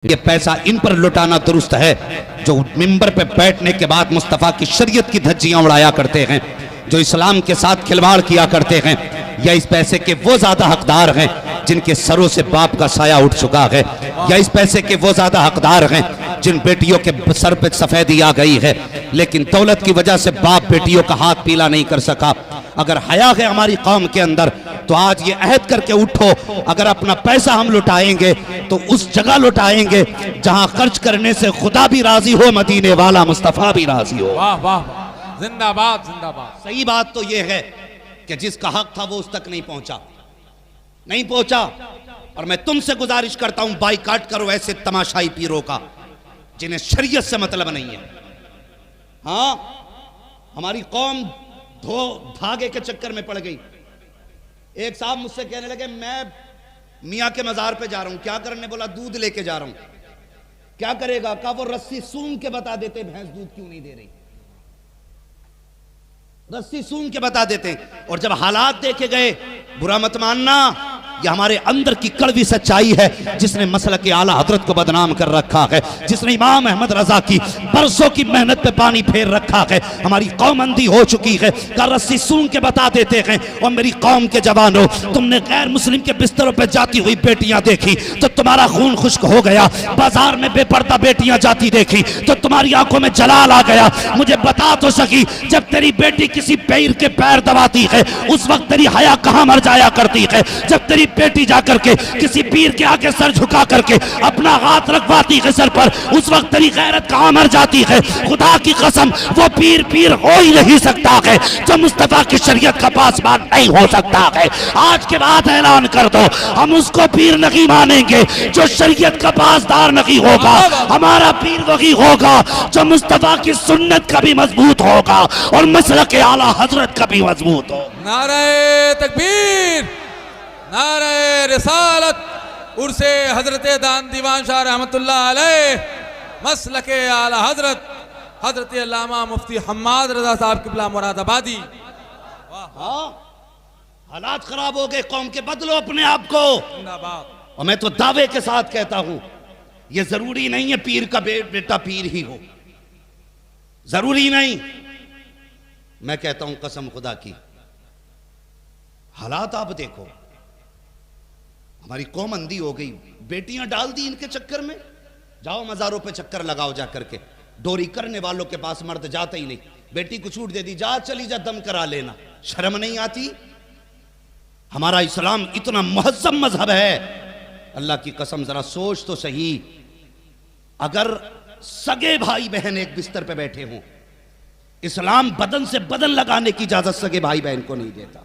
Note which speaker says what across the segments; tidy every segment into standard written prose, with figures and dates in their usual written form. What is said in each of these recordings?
Speaker 1: ये पैसा इन पर लुटाना दुरुस्त है जो मिंबर पे बैठने के बाद मुस्तफ़ा की शरीयत की धज्जियां उड़ाया करते हैं, जो इस्लाम के साथ खिलवाड़ किया करते हैं, या इस पैसे के वो ज्यादा हकदार हैं जिनके सरों से बाप का साया उठ चुका है, या इस पैसे के वो ज्यादा हकदार हैं जिन बेटियों के सर पे सफेदी आ गई है लेकिन दौलत की वजह से बाप बेटियों का हाथ पीला नहीं कर सका। अगर हया है हमारी कौम के अंदर तो आज ये अहद करके उठो, अगर अपना पैसा हम लुटाएंगे तो उस जगह लुटाएंगे जहां खर्च करने से खुदा भी राजी हो, मदीने वाला मुस्तफा भी राजी हो।
Speaker 2: वाह वाह, जिंदाबाद जिंदाबाद।
Speaker 1: सही बात तो ये है कि जिसका हक था वो उस तक नहीं पहुंचा। और मैं तुमसे गुजारिश करता हूं, बाइकाट करो ऐसे तमाशाई पीरों का जिन्हें शरीयत से मतलब नहीं है। हाँ, हमारी कौम धागे के चक्कर में पड़ गई। एक साहब मुझसे कहने लगे मैं मियाँ के मजार पे जा रहा हूं, क्या करने? बोला दूध लेके जा रहा हूं। क्या करेगा? कहा वो रस्सी सूंघ के बता देते भैंस दूध क्यों नहीं दे रही, रस्सी सूंघ के बता देते। और जब हालात देखे गए, बुरा मत मानना, यह हमारे अंदर की कड़वी सच्चाई है जिसने मसलक आला हजरत को बदनाम कर रखा है, जिसने इमाम अहमद रजा की बरसों की मेहनत पे पानी फेर रखा है। हमारी कौम अंधी हो चुकी है, का रस्सी सूंघ के बता देते हैं। और मेरी कौम के जवानों, तुमने गैर मुस्लिम के बिस्तरों पे जाती हुई बेटियां देखी तो तुम्हारा खून खुश्क हो गया, बाजार में बेपर्दा बेटियां जाती देखी तो तुम्हारी आंखों में जलाल आ गया। मुझे बता तो सकी, जब तेरी बेटी किसी पीर के पैर दबाती है उस वक्त तेरी हया कहां मर जाया करती है? जब तेरी बेटी जाकर के किसी पीर के आगे सर झुका करके अपना हाथ रखवाती है सर पर, उस वक्त तेरी गैरत कहां मर जाती है? खुदा की कसम, वो पीर हो ही नहीं सकता है जो मुस्तफा की शरीयत का पासबान नहीं हो सकता है। आज के बाद ऐलान कर दो, हम उसको पीर नहीं मानेंगे जो शरीयत का पासदार नहीं होगा। हमारा पीर वही होगा जो मुस्तफा की सुन्नत का भी मजबूत होगा और मसलक आला हजरत का भी मजबूत हो।
Speaker 2: नारे तकबीर, नारे रिसालत, उर्से हजरत दान दीवान शाह रहमतुल्लाह अलैह, मसलके आला हजरत हजरत अल्लामा मुफ्ती हम्माद रजा साहब किबला मुरादाबादी।
Speaker 1: हालात खराब हो गए कौम के, बदलो अपने आप को। और मैं तो दावे के साथ कहता हूं, यह जरूरी नहीं है पीर का बेटा पीर ही हो, जरूरी नहीं। मैं कहता हूं कसम खुदा की, हालात आप देखो, हमारी कौम अंधी हो गई, बेटियां डाल दी इनके चक्कर में। जाओ मजारों पे चक्कर लगाओ जाकर के, डोरी करने वालों के पास मर्द जाते ही नहीं। बेटी को छूट दे दी, जा चली जा दम करा लेना, शर्म नहीं आती? हमारा इस्लाम इतना मुहज्जम मजहब है, अल्लाह की कसम जरा सोच तो सही। अगर सगे भाई बहन एक बिस्तर पे बैठे हों, इस्लाम बदन से बदन लगाने की इजाजत सगे भाई बहन को नहीं देता।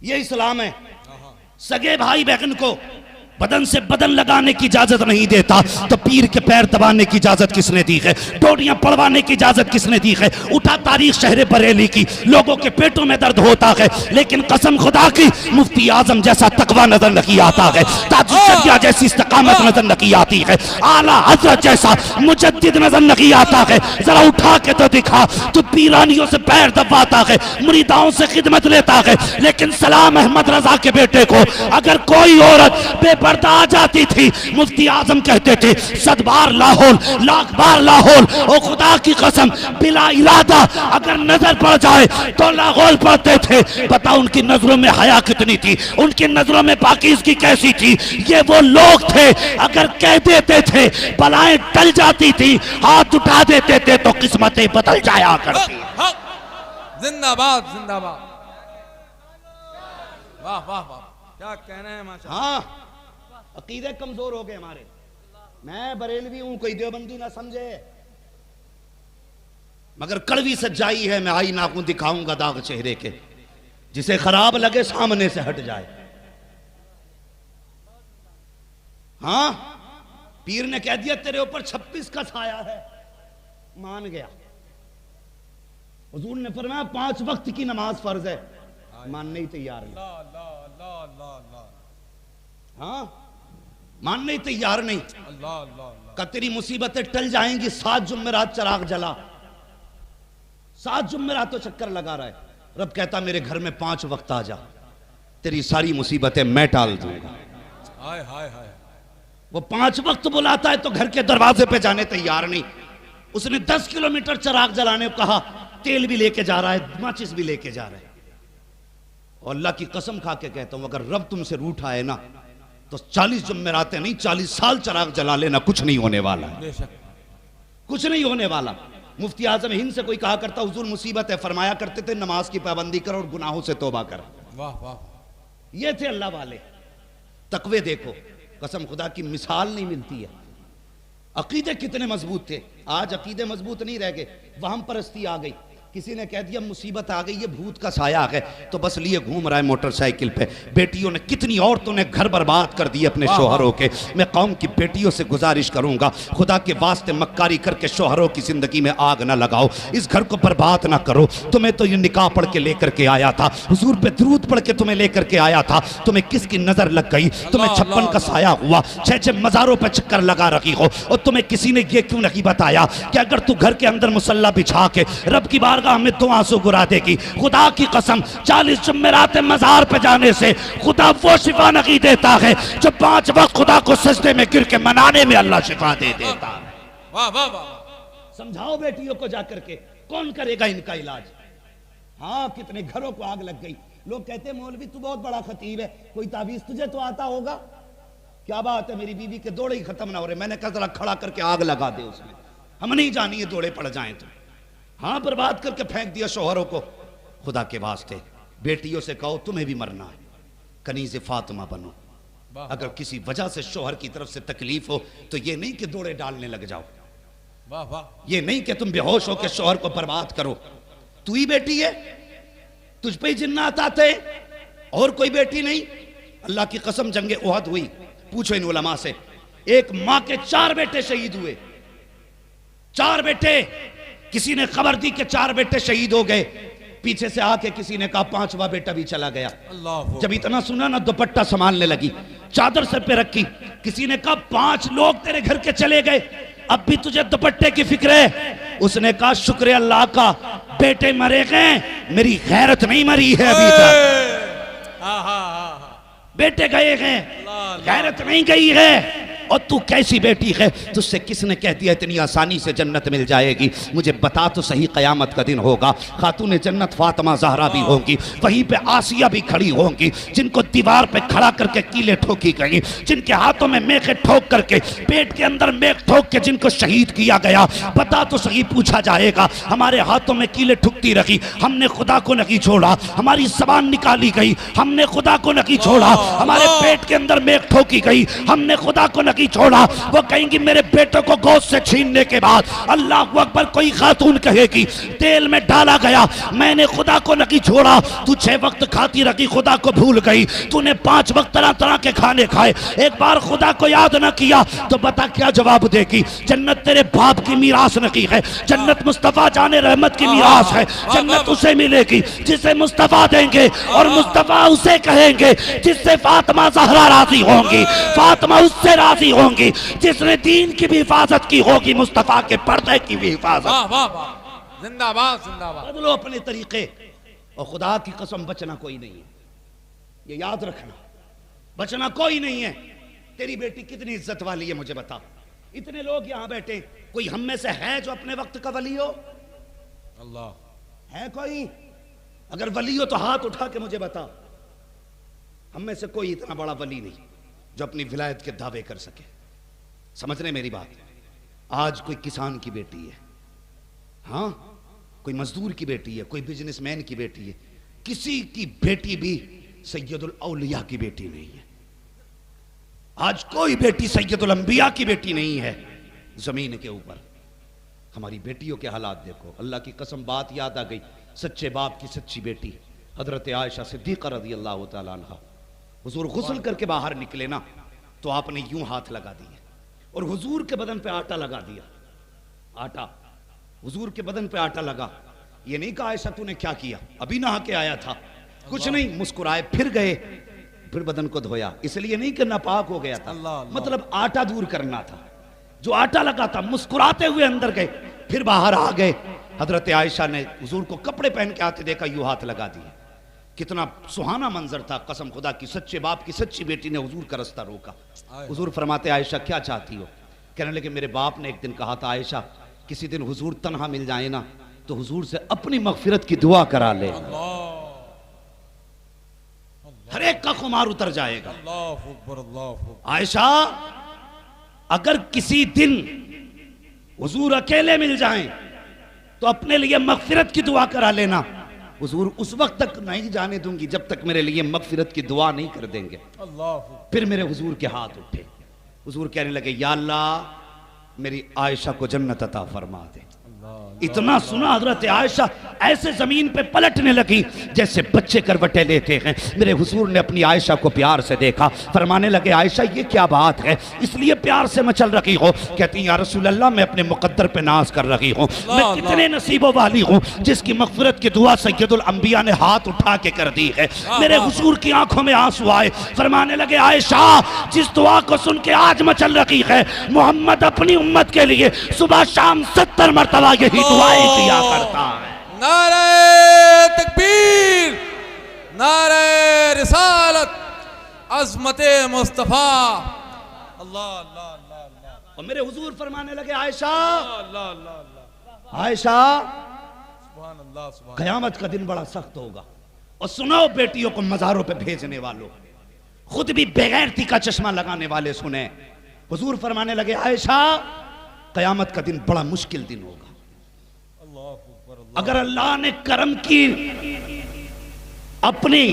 Speaker 1: यह इस्लाम है, सगे भाई बहन को बदन से बदन लगाने की इजाजत नहीं देता। तो पीर के पैर दबाने की इजाजत किसने दी है? डोरियां पड़वाने की इजाजत किसने दी है? उठा तारीख शहर बरेली की, लोगों के पेटों में दर्द होता है लेकिन कसम खुदा की मुफ्ती आजम जैसा तकवा नजर नहीं आता है, ताजुशरिया जैसी इस्तकामत नजर नहीं आती है, आला हजरत जैसा मुजद्दिद नजर नहीं आता है। जरा उठा के तो दिखा, तू पीरानियों से पैर दबाता है, मुरीदाओं से खिदमत लेता है, लेकिन सलाम अहमद रजा के बेटे को अगर कोई औरत बेपर्दा आ जाती थी, मुफ्ती आजम कहते थे 100 बार लाहौल, लाख बार लाहौल। ओ खुदा की कसम, बिला इरादा अगर नजर पड़ जाए तो लाहौल पड़ते थे। पता उनकी नजरों में हया कितनी थी, उनकी नजरों में पाकीज़गी कैसी थी। ये वो लोग थे, अगर कह देते थे बलाएं टल जाती थी, हाथ उठा देते थे तो किस्मतें बदल जाया करती।
Speaker 2: जिंदाबाद जिंदाबाद, वाह वाह वाह, क्या कहना है माशाअल्लाह।
Speaker 1: हाँ, अकीदे कमजोर हो गए हमारे। मैं बरेलवी हूं, कोई देवबंदी ना समझे, मगर कड़वी सच्चाई है। मैं आई नाखून दिखाऊंगा दाग चेहरे के, जिसे खराब लगे सामने से हट जाए। हाँ, पीर ने कह दिया तेरे ऊपर 26 का छाया है, मान गया। हुजूर ने फरमाया 5 वक्त की नमाज फर्ज है, मानने ही तैयार नहीं। हाँ, मानने ही तैयार नहीं। का तेरी मुसीबतें टल जाएंगी, 7 जुम्मेरात चराग जला, 7 जुम्मेरात तो चक्कर लगा रहा है। रब कहता मेरे घर में 5 वक्त आ जा, तेरी सारी मुसीबतें मैं टाल दूंगा।
Speaker 2: हाय हाय हाय,
Speaker 1: वो 5 वक्त बुलाता है तो घर के दरवाजे पे जाने तैयार नहीं। उसने 10 किलोमीटर चिराग जलाने को कहा, तेल भी लेके जा रहा है, माचिस भी लेके जा रहा है। और अल्लाह की कसम खा के कहता हूं, अगर रब तुमसे रूठा है ना तो 40 जुम्मेरातें नहीं 40 साल चिराग जला लेना, कुछ नहीं होने वाला है, कुछ नहीं होने वाला। मुफ्ती आजम हिंद से कोई कहा करता, हुजूर मुसीबत है, फरमाया करते थे नमाज की पाबंदी कर और गुनाहों से तौबा कर।
Speaker 2: वाह वाह,
Speaker 1: ये थे अल्लाह वाले। तकवे देखो, कसम खुदा की मिसाल नहीं मिलती है। अकीदे कितने मजबूत थे, आज अकीदे मजबूत नहीं रह गए। वहम परस्ती आ गई, किसी ने कह दिया मुसीबत आ गई, ये भूत का साया आ गया, तो बस लिए घूम रहा है मोटरसाइकिल पे। बेटियों ने, कितनी औरतों ने घर बर्बाद कर दिए अपने शोहरों के। मैं कौम की बेटियों से गुजारिश करूंगा, खुदा के वास्ते मक्कारी करके शोहरों की जिंदगी में आग ना लगाओ, इस घर को बर्बाद ना करो। तुम्हें तो ये निकाह पढ़ के लेकर के आया था, हुजूर पे दरूद पढ़ के तुम्हें लेकर के आया था, तुम्हें किसकी नजर लग गई, तुम्हें 56 का साया हुआ, 6 मज़ारों पे चक्कर लगा रखी हो, और तुम्हें किसी ने ये क्यों नहीं बताया कि अगर तू घर के अंदर मुसल्ला बिछा के रब की बारगाह में 2 आंसू गिरा देगी, खुदा की कसम 40 जुम्मेरात मज़ार पे जाने से खुदा वो शिफा नहीं देता है जो 5 वक्त खुदा को सजदे में गिर के मनाने में अल्लाह शिफा दे देता है।
Speaker 2: वाह वाह वाह,
Speaker 1: समझाओ बेटियों को जाकर के, कौन करेगा इनका इलाज। हाँ, कितने घरों को आग लग गई। लोग कहते मौलवी तू बहुत बड़ा खतीब है, कोई ताबीज तुझे तो आता होगा। क्या बात है, मेरी बीवी के दौड़े ही खत्म ना हो रहे, मैंने कहा जरा खड़ा करके आग लगा दे उसमें, हम नहीं जानी ये दौड़े पड़ जाएं तो। हाँ, बर्बाद करके फेंक दिया शोहरों को। खुदा के वास्ते बेटियों से कहो तुम्हें भी मरना है, कनीज़े फातिमा बनो। अगर किसी वजह से शोहर की तरफ से तकलीफ हो तो ये नहीं कि दौड़े डालने लग जाओ,
Speaker 2: वाह वाह,
Speaker 1: ये नहीं कि तुम बेहोश हो के शोहर को बर्बाद करो। तू ही बेटी है, तुझ पे ही जिन्नात आते और कोई बेटी नहीं। अल्लाह की कसम जंगे उहद हुई, पूछो इन उलमा से, एक मां के 4 बेटे शहीद हुए, 4 बेटे। किसी ने खबर दी कि 4 बेटे शहीद हो गए, पीछे से आके किसी ने कहा 5वां बेटा भी चला गया। जब इतना सुना ना, दुपट्टा संभालने लगी, चादर सर पे रखी। किसी ने कहा 5 लोग तेरे घर के चले गए, अब भी तुझे दुपट्टे की फिक्र है। उसने कहा शुक्र अल्लाह का, बेटे मरे गए, मेरी गैरत नहीं मरी है अभी तक। बेटे गए हैं, गैरत नहीं गई है। और तू कैसी बेटी है, तुझसे किसने कह दिया इतनी आसानी से जन्नत मिल जाएगी। मुझे बता तो सही, कयामत का दिन होगा, खातून जन्नत फातिमा ज़हरा भी होंगी, वहीं पे आसिया भी खड़ी होंगी, जिनको दीवार पे खड़ा करके कीले ठोकी गई, जिनके हाथों में मेखे ठोक करके, पेट के अंदर मेख ठोक के जिनको शहीद किया गया। बता तो सही, पूछा जाएगा हमारे हाथों में कीले ठुकती रही, हमने खुदा को नहीं छोड़ा, हमारी ज़बान निकाली गई, हमने खुदा को नहीं छोड़ा, हमारे पेट के अंदर मेख ठोकी गई, हमने खुदा को नहीं छोड़ा। वो कहेंगी मेरे बेटों को गोद से छीनने के बाद अल्लाह अकबर, कोई खातून कहेगी तेल में डाला गया, मैंने खुदा को नहीं छोड़ा। तू 6 वक्त खाती रखी, खुदा को भूल गई, तूने 5 वक्त तरह तरह के खाने खाए, एक बार खुदा को याद न किया, तो बता क्या जवाब देगी। जन्नत तेरे बाप की मीरास नहीं है, जन्नत मुस्तफा जाने रहमत की मीरास है। जन्नत उसे मिलेगी जिसे मुस्तफा देंगे, और मुस्तफा उसे कहेंगे जिससे फातिमा ज़हरा राजी होंगी, फातिमा उससे राजी होंगी जिसने दीन की भी हिफाजत की होगी, मुस्तफा के पर्दे की भी हिफाजत।
Speaker 2: वाह वाह वाह, जिंदाबाद जिंदाबाद।
Speaker 1: बदलो अपने तरीके, और खुदा की कसम बचना कोई नहीं है, ये याद रखना, बचना कोई नहीं है। तेरी बेटी कितनी इज्जत वाली है मुझे बता। इतने लोग यहां बैठे, कोई हम में से है जो अपने वक्त का वली हो?
Speaker 2: अल्लाह
Speaker 1: है कोई? अगर वली हो तो हाथ उठा के मुझे बता। हम में से कोई इतना बड़ा वली नहीं जो अपनी विलायत के दावे कर सके। समझ रहे मेरी बात? आज कोई किसान की बेटी है, हाँ, कोई मजदूर की बेटी है, कोई बिजनेसमैन की बेटी है, किसी की बेटी भी सैयदुल औलिया की बेटी नहीं है। आज कोई बेटी सैयदुल अंबिया की बेटी नहीं है जमीन के ऊपर। हमारी बेटियों के हालात देखो, अल्लाह की कसम बात याद आ गई। सच्चे बाप की सच्ची बेटी हजरत आयशा सिद्दीक़ा रज़ी अल्लाह तआला अन्हा, हुजूर गुस्ल करके बाहर निकले ना तो आपने यूं हाथ लगा दिए और हुजूर के बदन पे आटा लगा दिया। आटा, हुजूर के बदन पे आटा लगा। ये नहीं कहा आयशा तूने क्या किया, अभी नहा के आया था, कुछ नहीं, मुस्कुराए, फिर गए, फिर बदन को धोया। इसलिए नहीं कि नापाक हो गया था, मतलब आटा दूर करना था। जो आटा लगा था, मुस्कुराते हुए अंदर गए, फिर बाहर आ गए। हजरत आयशा ने हुजूर को कपड़े पहन के आते देखा, यूं हाथ लगा दिए। कितना सुहाना मंजर था, कसम खुदा की, सच्चे बाप की सच्ची बेटी ने हुजूर का रास्ता रोका। हुजूर फरमाते आयशा क्या चाहती हो? कहने लगे मेरे बाप ने एक दिन कहा था आयशा किसी दिन हुजूर तन्हा मिल जाए ना तो हुजूर से अपनी मगफिरत की दुआ करा ले, हर एक का खुमार उतर जाएगा। आयशा अगर किसी दिन हुजूर अकेले मिल जाएं तो अपने लिए मगफिरत की दुआ करा लेना। हुजूर उस वक्त तक नहीं जाने दूंगी जब तक मेरे लिए मगफिरत की दुआ नहीं कर देंगे। फिर मेरे हुजूर के हाथ उठे, हुजूर कहने लगे या अल्लाह मेरी आयशा को जन्नत अता फरमा दे। इतना सुना हजरत आयशा ऐसे जमीन पे पलटने लगी जैसे बच्चे करवटे लेते हैं। मेरे हुजूर ने अपनी आयशा को प्यार से देखा, फरमाने लगे आयशा ये क्या बात है, इसलिए प्यार से मचल रही हो? कहती या रसूल अल्लाह मैं अपने मुकद्दर पे नाज कर रही हूँ। मैं कितने नसीबों वाली हूँ जिसकी मगफिरत की दुआ सैयदुल अंबिया ने हाथ उठा के कर दी है। मेरे हुजूर की आंखों में आंसू आए, फरमाने लगे आयशा जिस दुआ को सुन के आज मचल रही है, मोहम्मद अपनी उम्मत के लिए सुबह शाम 70 मरतबा यही दुआएं किया करता है।
Speaker 2: नारे तकबीर, नारे रिसालत, अज़मते मुस्तफा। अल्लाह अल्लाह अल्लाह।
Speaker 1: और मेरे हुजूर फरमाने लगे आयशा आयशा क़यामत का दिन बड़ा सख्त होगा। और सुनो बेटियों को मज़ारों पे भेजने वालों, खुद भी बेगैरती का चश्मा लगाने वाले सुने। हुजूर फरमाने लगे आयशा क़यामत का दिन बड़ा मुश्किल दिन होगा। अगर अल्लाह ने करम की अपनी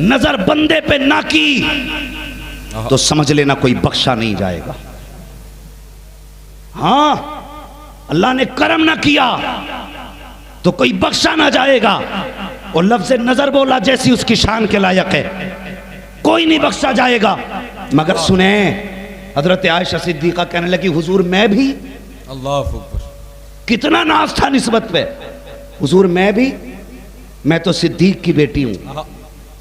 Speaker 1: नजर बंदे पे ना की तो समझ लेना कोई बख्शा नहीं जाएगा। हां अल्लाह ने करम ना किया तो कोई बख्शा ना जाएगा। और लफ्ज़ नजर बोला जैसी उसकी शान के लायक है, कोई नहीं बख्शा जाएगा। मगर सुने हजरत आयशा सिद्दीका कहने लगी हुजूर मैं भी,
Speaker 2: अल्लाह अकबर,
Speaker 1: कितना नाज था निस्बत पे। हुजूर मैं तो सिद्दीक की बेटी हूं,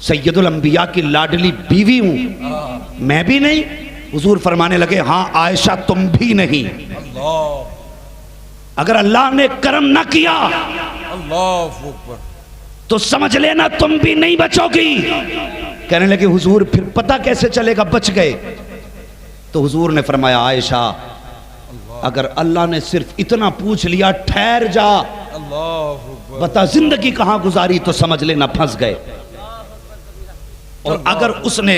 Speaker 1: सैयदुल अंबिया की लाडली बीवी हूं, मैं भी नहीं। हुजूर फरमाने लगे हां आयशा तुम भी नहीं। अगर अल्लाह ने करम ना किया
Speaker 2: अल्लाह अकबर
Speaker 1: तो समझ लेना तुम भी नहीं बचोगी। कहने लगे हुजूर फिर पता कैसे चलेगा बच गए? तो हुजूर ने फरमाया आयशा अगर अल्लाह ने सिर्फ इतना पूछ लिया ठहर जा, बता जिंदगी कहां गुजारी, तो समझ लेना फंस गए। और अगर उसने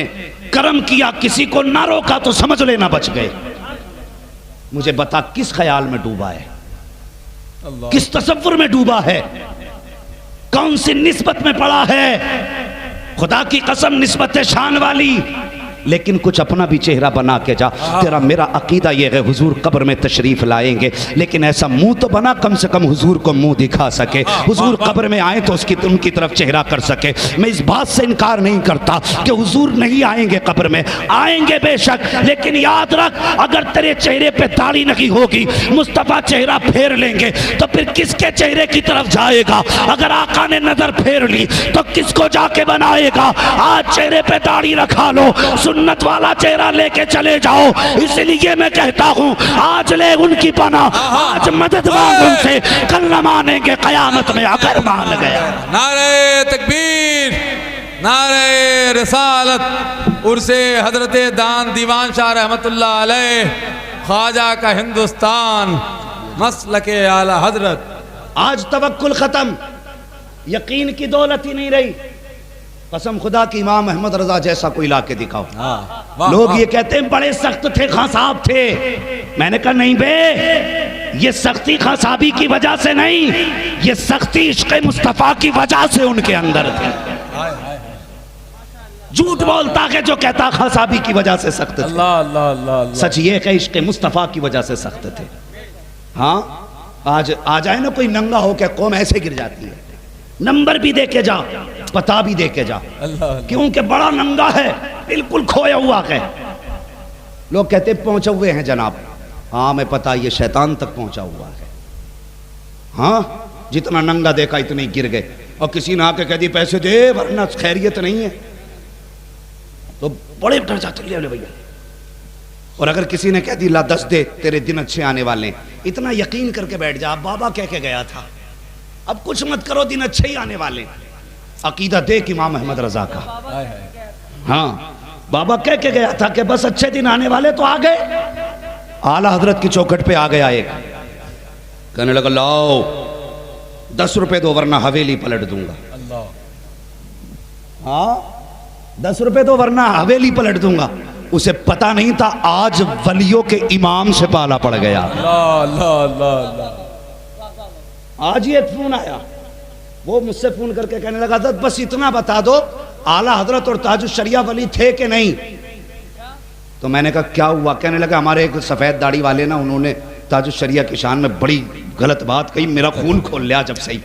Speaker 1: करम किया किसी को ना रोका तो समझ लेना बच गए। मुझे बता किस ख्याल में डूबा है, किस तसव्वुर में डूबा है, कौन सी निस्बत में पड़ा है? खुदा की कसम निस्बत शान वाली, लेकिन कुछ अपना भी चेहरा बना के जा। तेरा मेरा अकीदा ये है हुजूर कब्र में तशरीफ लाएंगे, लेकिन ऐसा मुंह तो बना कम से कम हुजूर को मुंह दिखा सके। हुजूर कब्र में आए तो उनकी तरफ चेहरा कर सके। मैं इस बात से इनकार नहीं करता कि हुजूर नहीं आएंगे, कब्र में आएंगे बेशक, लेकिन याद रख अगर तेरे चेहरे पे दाढ़ी नहीं होगी, मुस्तफा चेहरा फेर लेंगे तो फिर किसके चेहरे की तरफ जाएगा? अगर आका ने नजर फेर ली तो किसको जाके बनाएगा? आज चेहरे पे दाढ़ी रखा लो, सुन्नत वाला चेहरा लेके चले जाओ। इसलिए मैं कहता हूँ आज ले उनकी पना, आज मदद मांग उनसे, कल न मानेंगे कयामत में अगर मान गया।
Speaker 2: नारे तकबीर, नारे रिसालत, उर्से हजरते दान दीवान शाह रहमतुल्लाह अलैह, ख्वाजा का हिंदुस्तान, मसलके आला हजरत।
Speaker 1: आज तवक्कुल खत्म, यकीन की दौलत ही नहीं रही। कसम खुदा की इमाम अहमद रजा जैसा कोई ला के दिखाओ। लोग ये कहते हैं बड़े सख्त थे, खां साहब थे। मैंने कहा नहीं बे, ये सख्ती खां साहबी की वजह से नहीं, ये सख्ती इश्क़ मुस्तफ़ा की वजह से उनके अंदर थी। झूठ बोलता है जो कहता खां साहबी की वजह से सख्त थे।
Speaker 2: अल्लाह अल्लाह अल्लाह।
Speaker 1: सच ये है इश्क़ मुस्तफ़ा की वजह से सख्त थे। हाँ आज आ जाए ना कोई नंगा हो के कौम ऐसे गिर जाती है। नंबर भी दे के जा, पता भी दे के जा, क्योंकि बड़ा नंगा है, बिल्कुल खोया हुआ है। लोग कहते पहुंचे हुए हैं जनाब। हाँ मैं पता, ये शैतान तक पहुंचा हुआ है। हाँ जितना नंगा देखा इतने गिर गए। और किसी ने आके कह दी पैसे दे वरना खैरियत नहीं है, तो बड़े डर जाते ले भैया। और अगर किसी ने कह दी ला 10 दे तेरे दिन अच्छे आने वाले, इतना यकीन करके बैठ जा। बाबा कह के गया था अब कुछ मत करो दिन अच्छे ही आने वाले। अकीदा देख इमाम अहमद रजा का।
Speaker 2: हाय हाय।
Speaker 1: हाँ, बाबा कह के गया था कि बस अच्छे दिन आने वाले, तो आ गए। आला हजरत की चौखट पे आ गया एक, कहने लगा लाओ 10 रुपए दो वरना हवेली पलट दूंगा।
Speaker 2: अल्लाह।
Speaker 1: हाँ, 10 रुपए दो वरना हवेली पलट दूंगा। उसे पता नहीं था आज वलियों के इमाम से पाला पड़ गया।
Speaker 2: अल्लाह अल्लाह अल्लाह अल्लाह।
Speaker 1: आज ही एक फोन आया, वो मुझसे फोन करके कहने लगा था बस इतना बता दो आला हजरत और ताजुश शरिया वली थे कि नहीं। तो मैंने कहा क्या हुआ? कहने लगा हमारे एक सफेद दाढ़ी वाले ना, उन्होंने ताजुश शरिया की शान में बड़ी गलत बात कही, मेरा खून खोल लिया जब सही।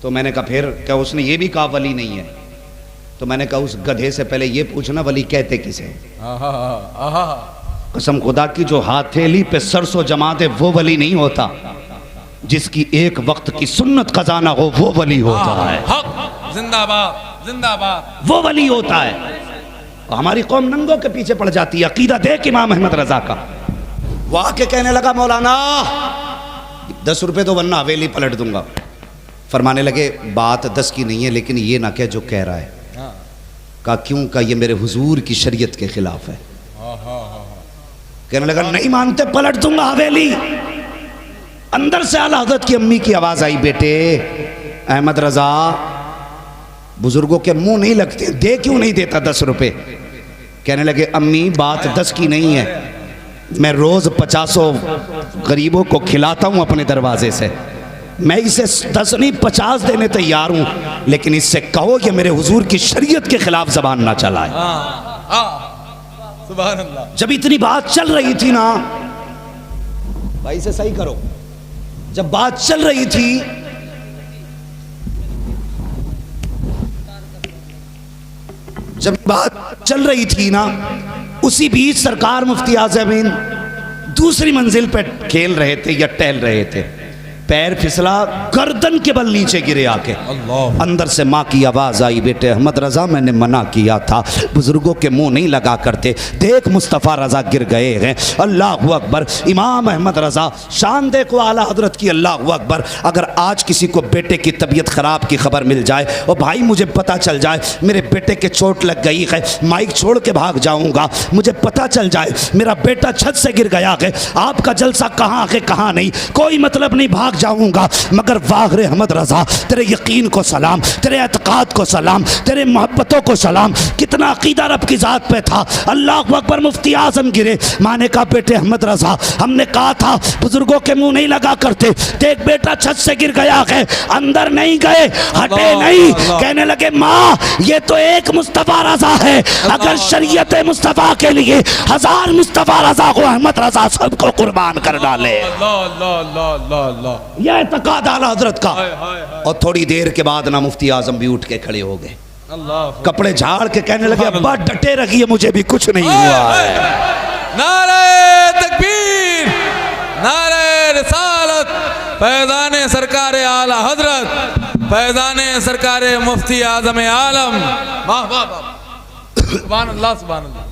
Speaker 1: तो मैंने कहा फिर क्या उसने ये भी कहा वली नहीं है? तो मैंने कहा उस गधे से पहले ये पूछना वली कहते किसे? कसम खुदा की, जो हाथेली पे सरसों जमा दे वो वली नहीं होता, जिसकी एक वक्त की सुन्नत खजाना हो वो वली होता है।
Speaker 2: जिंदाबाद जिंदाबाद,
Speaker 1: वो वली होता है। हमारी कौम नंगों के पीछे पड़ जाती है। अकीदा देख इमाम अहमद रजा का। वो आके कहने लगा मौलाना 10 रुपए तो वरना हवेली पलट दूंगा। फरमाने लगे बात 10 की नहीं है, लेकिन ये ना कह जो कह रहा है। कहा क्यों? का ये मेरे हुजूर की शरीयत के खिलाफ है। कहने लगा नहीं मानते पलट दूंगा हवेली। अंदर से आला हज़रत की अम्मी की आवाज आई, बेटे अहमद रजा बुजुर्गों के मुंह नहीं लगते, दे क्यों नहीं देता 10 रुपए? कहने लगे अम्मी बात 10 की नहीं है, मैं रोज 50 गरीबों को खिलाता हूं अपने दरवाजे से। मैं इसे 10 नहीं 50 देने तैयार हूं, लेकिन इससे कहो कि मेरे हुजूर की शरीयत के खिलाफ जबान ना चलाए।
Speaker 2: सुभान अल्लाह।
Speaker 1: जब इतनी बात चल रही थी ना, भाई से सही करो, जब बात चल रही थी ना, उसी बीच सरकार मुफ्ती आज़मीन दूसरी मंजिल पे खेल रहे थे या टहल रहे थे। पैर फिसला, गर्दन के बल नीचे गिरे आके। अंदर से माँ की आवाज़ आई, बेटे अहमद रज़ा मैंने मना किया था, बुजुर्गों के मुंह नहीं लगा करते, देख मुस्तफ़ा रज़ा गिर गए हैं। अल्लाह अकबर। इमाम अहमद रज़ा शान देखो आला हजरत की, अल्लाह अकबर। अगर आज किसी को बेटे की तबीयत ख़राब की खबर मिल जाए और भाई मुझे पता चल जाए मेरे बेटे के चोट लग गई है, माइक छोड़ के भाग जाऊँगा। मुझे पता चल जाए मेरा बेटा छत से गिर गया है, आपका जलसा कहाँ है कहाँ नहीं, कोई मतलब नहीं, भाग जाऊंगा। मगर वाह रे अहमद रज़ा, तेरे यकीन को सलाम, तेरे एतकाद को सलाम, तेरे मोहब्बतों को सलाम। कितना अकीदा रब की ज़ात पे था। अल्लाह अकबर। मुफ्ती आज़म गिरे। माँ ने कहा बेटे अहमद रज़ा हमने कहा था बुजुर्गों के मुंह नहीं लगा करते, देख बेटा छत से गिर गया है। अंदर नहीं गए, हटे नहीं। कहने लगे माँ ये तो एक मुस्तफ़ा रज़ा है, अगर शरीयत मुस्तफ़ा के लिए 1000 मुस्तफ़ा रज़ा को अहमद रज़ा सबको कुर्बान कर डाले। यह एतकाद आला हजरत का। और थोड़ी देर के बाद ना मुफ्ती आजम भी उठ के खड़े हो गए, कपड़े झाड़ के कहने लगे अब्बा डटे रखिए, मुझे भी कुछ नहीं हुआ है।
Speaker 2: नारे तकबीर, नारे रिसालत, फैज़ाने सरकारे आला हजरत, फैज़ाने सरकारे मुफ्ती आजम आलम। वाह वाह वाह, सुभान अल्लाह सुभान अल्लाह।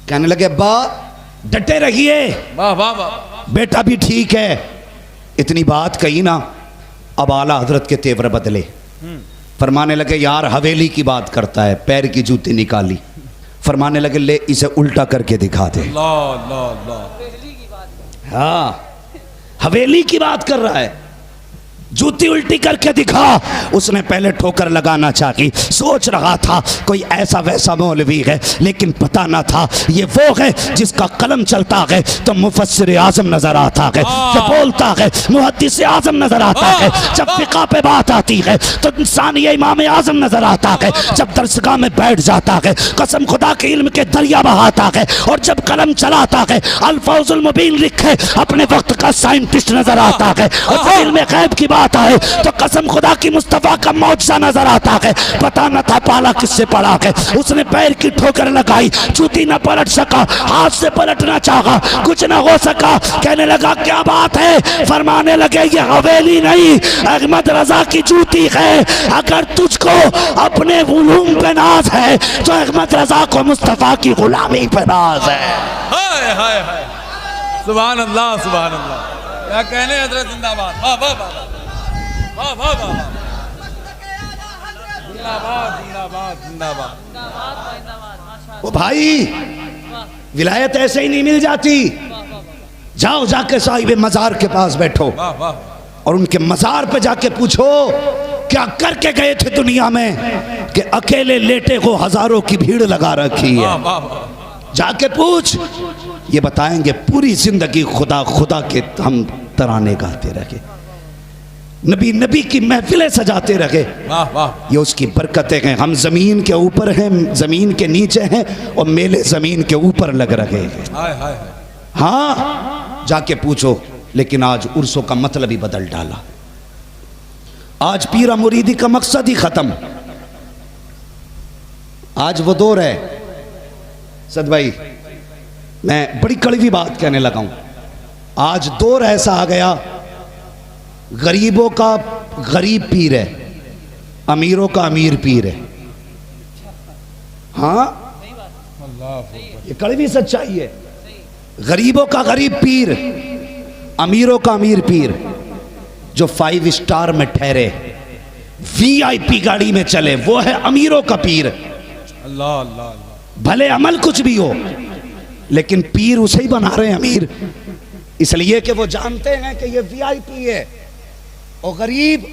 Speaker 1: कहने लगे अब्बा डटे रहिए,
Speaker 2: वाह वाह वाह,
Speaker 1: बेटा भी ठीक है। इतनी बात कही ना, अब आला हजरत के तेवर बदले। फरमाने लगे यार हवेली की बात करता है, पैर की जूती निकाली। फरमाने लगे ले इसे उल्टा करके दिखा दे। हाँ हवेली की बात कर रहा है, जूती उल्टी करके दिखा। उसने पहले ठोकर लगाना चाही, सोच रहा था कोई ऐसा वैसा मौलवी है, लेकिन पता ना था ये वो है जिसका कलम चलता है तो मुफस्सिर आज़म नजर आता है, जब बोलता है मुहद्दिस आज़म नजर आता है, जब फिक़ा पे बात आती है तो इंसान ये इमाम आज़म नजर आता है, जब दरसगाह में बैठ जाता है कसम खुदा के इल्म के दरिया बहाता है, और जब कलम चलाता है अल्फाजुल मुबीन लिखे अपने वक्त का साइंटिस्ट नजर आता है, और जब इल्म गैब की आता है तो कसम खुदा की मुस्तफा का मौजज़ा नजर आता है। पता न था पाला किससे पड़ा है। उसने पैर की ठोकर लगाई, जूती न पलट सका, हाथ से पलटना चाहा, कुछ न हो सका। कहने लगा क्या बात है? फरमाने लगे ये हवेली नहीं अहमद रज़ा की जूती है। अगर तुझको अपने उलूम पे नाज है तो अहमद रज़ा को मुस्तफा की गुलामी पे नाज है।
Speaker 2: हाय हाय हाय, सुभान अल्लाह सुभान अल्लाह। क्या कहने हजरत, जिंदाबाद। वाह वाह वाह। वाह वाह वाह, जिंदाबाद जिंदाबाद जिंदाबाद।
Speaker 1: वो भाई विलायत ऐसे ही नहीं मिल जाती। जाओ जाके साहिब मजार के पास बैठो
Speaker 2: वाह वाह,
Speaker 1: और उनके मजार पे जाके पूछो क्या करके गए थे दुनिया में कि अकेले लेटे को हजारों की भीड़ लगा रखी है।
Speaker 2: वाह वाह वाह,
Speaker 1: जाके पूछ, ये बताएंगे पूरी जिंदगी खुदा खुदा के हम तराने गाते रहे, नबी नबी की महफिलें सजाते रहे।
Speaker 2: वाह वाह,
Speaker 1: ये उसकी बरकतें हैं। हम जमीन के ऊपर हैं, जमीन के नीचे हैं, और मेले जमीन के ऊपर लग रहे हैं।
Speaker 2: हाय हाय हाय,
Speaker 1: हाँ जाके पूछो। लेकिन आज उर्सों का मतलब ही बदल डाला। आज पीरा मुरीदी का मकसद ही खत्म। आज वो दौर है सद भाई, मैं बड़ी कड़वी बात कहने लगा हूं। आज दौर ऐसा आ गया, गरीबों का गरीब पीर है, अमीरों का अमीर पीर है। हाँ
Speaker 2: अल्लाह,
Speaker 1: ये कड़वी सच्चाई है। गरीबों का गरीब पीर, अमीरों का अमीर पीर। जो 5 स्टार में ठहरे, VIP गाड़ी में चले, वो है अमीरों का पीर।
Speaker 2: अल्लाह अल्लाह अल्लाह,
Speaker 1: भले अमल कुछ भी हो, लेकिन पीर उसे ही बना रहे हैं अमीर, इसलिए कि वो जानते हैं कि ये VIP है। और गरीब,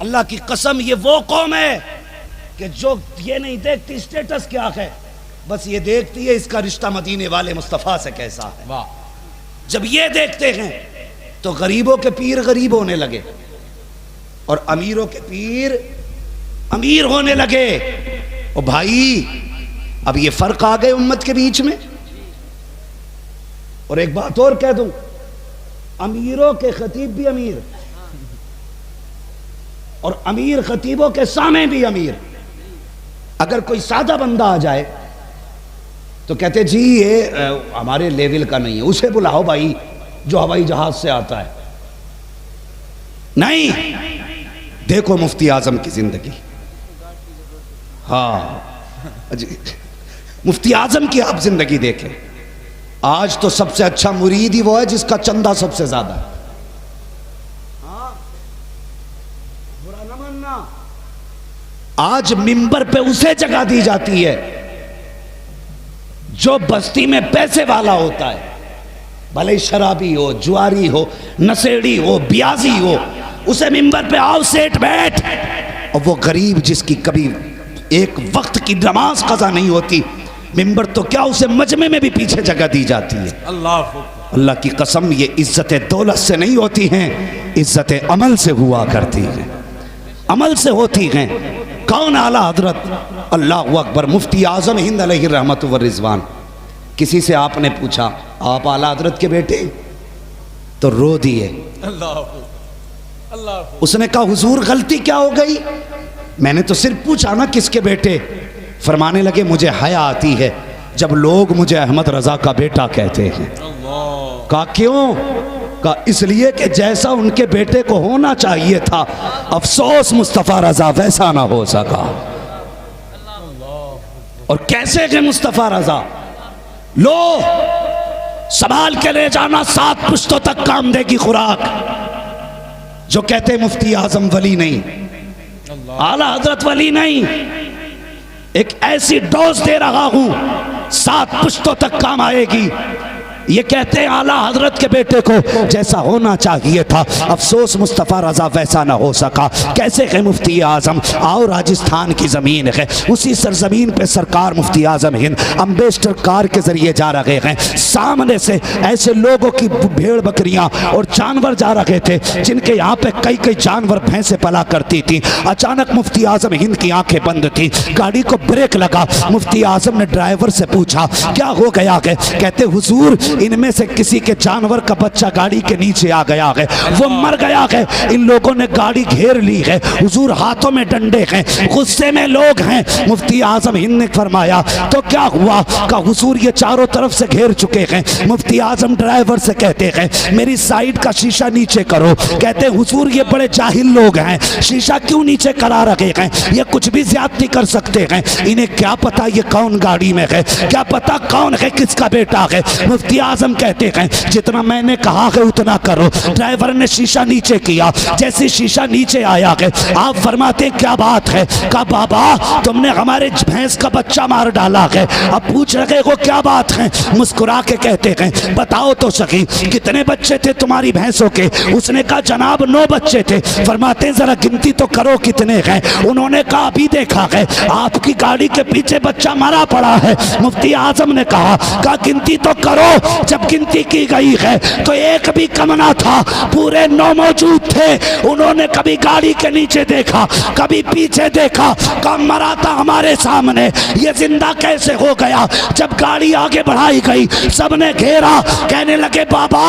Speaker 1: अल्लाह की कसम, ये वो कौम है कि जो ये नहीं देखती स्टेटस क्या है, बस ये देखती है इसका रिश्ता मदीने वाले मुस्तफ़ा से कैसा है।
Speaker 2: वाह,
Speaker 1: जब ये देखते हैं तो गरीबों के पीर गरीब होने लगे और अमीरों के पीर अमीर होने लगे। और भाई अब ये फर्क आ गए उम्मत के बीच में। और एक बात और कह दूं, अमीरों के खतीब भी अमीर और अमीर खतीबों के सामने भी अमीर। अगर कोई सादा बंदा आ जाए तो कहते जी ये हमारे लेवल का नहीं है, उसे बुलाओ भाई जो हवाई जहाज से आता है। नहीं, देखो मुफ्ती आजम की जिंदगी। हाँ जी, मुफ्ती आजम की आप जिंदगी देखें। आज तो सबसे अच्छा मुरीद ही वो है जिसका चंदा सबसे ज्यादा है। हाँ, बुरा न मानना। आज मिंबर पे उसे जगह दी जाती है जो बस्ती में पैसे वाला होता है, भले शराबी हो, जुआरी हो, नशेड़ी हो, ब्याजी हो, उसे मिंबर पे आओ, सेठ बैठ। और वो गरीब जिसकी कभी एक वक्त की नमाज कज़ा नहीं होती, मिंबर तो क्या उसे मजमे में भी पीछे जगह दी जाती है। अल्लाह की कसम, ये इज्जत दौलत से नहीं होती हैं, इज्जत अमल से हुआ करती है, अमल से होती हैं। कौन? आला हजरत अल्लाह अकबर मुफ्ती आजम हिंद अलैहि रहमत व रिजवान। किसी से आपने पूछा आप आला हजरत के बेटे, तो रो दिए। उसने कहा हुजूर गलती क्या हो गई? मैंने तो सिर्फ पूछा ना किसके बेटे। फरमाने लगे मुझे हया आती है जब लोग मुझे अहमद रजा का बेटा कहते हैं। कहा क्यों? कहा इसलिए कि जैसा उनके बेटे को होना चाहिए था, अफसोस मुस्तफ़ा रजा वैसा ना हो सका। और कैसे के मुस्तफ़ा रजा? लो संभाल के ले जाना, 7 पुश्तों तक काम देगी खुराक। जो कहते मुफ्ती आजम वली नहीं, आला हजरत वली नहीं, एक ऐसी डोज दे रहा हूं 7 पुश्तों तक काम आएगी। ये कहते हैं आला हजरत के बेटे को जैसा होना चाहिए था, अफसोस मुस्तफ़ा रजा वैसा ना हो सका। कैसे है मुफ्ती आजम? आओ राजस्थान की ज़मीन है, उसी सरजमीन पे सरकार मुफ्ती आजम हिंद अम्बेसडर कार के ज़रिए जा रहे हैं। सामने से ऐसे लोगों की भेड़ बकरियां और जानवर जा रहे थे जिनके यहाँ पे कई कई जानवर भैंसे पला करती थी। अचानक मुफ्ती आजम हिंद की आंखें बंद थी, गाड़ी को ब्रेक लगा। मुफ्ती आजम ने ड्राइवर से पूछा क्या हो गया है? कहते हुजूर इनमें से किसी के जानवर का बच्चा गाड़ी के नीचे आ गया है, वो मर गया है। इन लोगों ने गाड़ी घेर ली है, हुजूर हाथों में डंडे हैं, गुस्से में लोग हैं। मुफ्ती आजम हिंद ने फरमाया तो क्या हुआ? का हुजूर ये चारों तरफ से घेर चुके हैं। मुफ्ती आजम ड्राइवर से कहते हैं मेरी साइड का शीशा नीचे करो। कहते हुजूर ये बड़े जाहिल लोग हैं, शीशा क्यों नीचे करा रखे हैं? ये कुछ भी ज्यादती कर सकते हैं, इन्हें क्या पता ये कौन गाड़ी में है, क्या पता कौन है, किसका बेटा है। मुफ्ती आजम कहते हैं जितना मैंने कहा है उतना करो। ड्राइवर ने शीशा नीचे किया, जैसे शीशा नीचे आया है आप फरमाते क्या बात है? कहा बाबा तुमने हमारे भैंस का बच्चा मार डाला है। अब पूछ रहे हो क्या बात है? मुस्कुरा के कहते हैं बताओ तो सही कितने बच्चे थे तुम्हारी भैंसों के? उसने कहा जनाब 9 बच्चे थे। फरमाते जरा गिनती तो करो कितने हैं? उन्होंने कहा अभी देखा है आपकी गाड़ी के पीछे बच्चा मरा पड़ा है। मुफ्ती आजम ने कहा गिनती तो करो। जब गिनती की गई है तो एक भी कम ना था, पूरे 9 मौजूद थे। उन्होंने कभी गाड़ी के नीचे देखा, कभी पीछे देखा, कम मरा था हमारे सामने, ये जिंदा कैसे हो गया? जब गाड़ी आगे बढ़ाई गई सबने घेरा, कहने लगे बाबा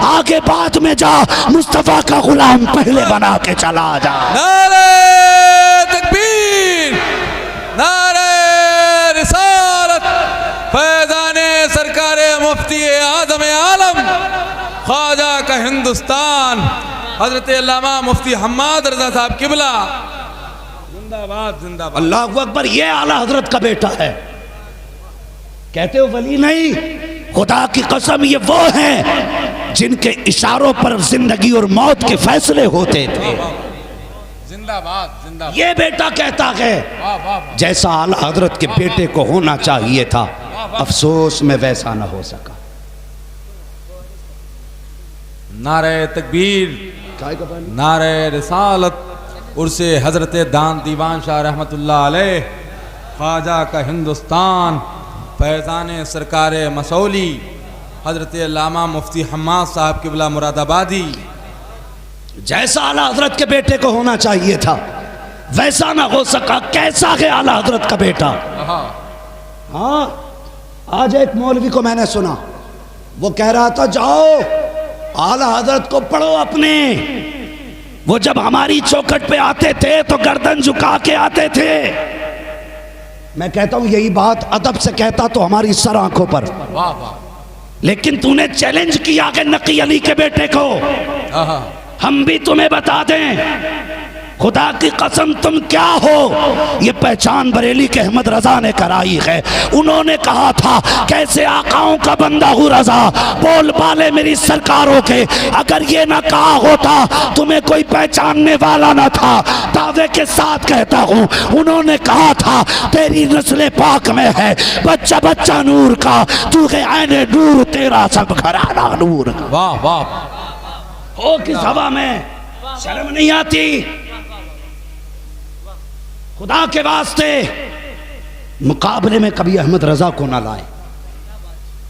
Speaker 1: आगे बाद में जा, मुस्तफा का गुलाम पहले बना के चला जा।
Speaker 2: नारे तकबीर, नारे रिसालत, फैज़ाने सरकारे मुफ्ती आदम आलम ख्वाजा का हिंदुस्तान हजरत अल्लामा मुफ्ती हम्माद रजा साहब किबला जिंदाबाद जिंदाबाद।
Speaker 1: अल्लाहु अकबर। ये आला हजरत का बेटा है। कहते हो वली नहीं, खुदा की कसम ये वो हैं जिनके इशारों पर जिंदगी और मौत के फैसले होते थे।
Speaker 2: जिंदाबाद जिंदाबाद।
Speaker 1: ये बेटा कहता है जैसा आला हजरत के बेटे को होना चाहिए था, अफसोस में वैसा ना हो सका।
Speaker 2: नारे तकबीर, नारे रिसालत, उर्से हजरत दान दीवान शाह रहमतुल्लाह अलैह ख्वाजा का हिंदुस्तान, फैज़ाने सरकारे मसौली हजरत अल्लामा मुफ्ती हम्माद साहब किबला मुरादाबादी। जैसा आला हजरत के बेटे को होना चाहिए था वैसा ना हो सका। कैसा है आला हजरत का बेटा? हाँ, आज एक मौलवी को मैंने सुना, वो कह रहा था जाओ आला हजरत को पढ़ो अपने। वो जब हमारी चौखट पे आते थे तो गर्दन झुका के आते थे। मैं कहता हूं यही बात अदब से कहता तो हमारी सर आंखों पर, लेकिन तूने चैलेंज किया कि नकी अली के बेटे को। हम भी तुम्हें बता दें खुदा की कसम तुम क्या हो, ये पहचान बरेली के अहमद रजा ने कराई है। उन्होंने कहा था कैसे आकाओं का बंदा हूँ रजा, बोल बाले मेरी सरकारों के। अगर ये ना कहा होता तुम्हें कोई पहचानने वाला ना था। दावे के साथ कहता हूँ उन्होंने कहा था तेरी नस्ल पाक में है बच्चा बच्चा नूर का, तू है आईने नूर तेरा सब घराना नूर। वाह वाह। हो किस हवा में, शर्म नहीं आती? खुदा के वास्ते मुकाबले में कभी अहमद रजा को ना लाए।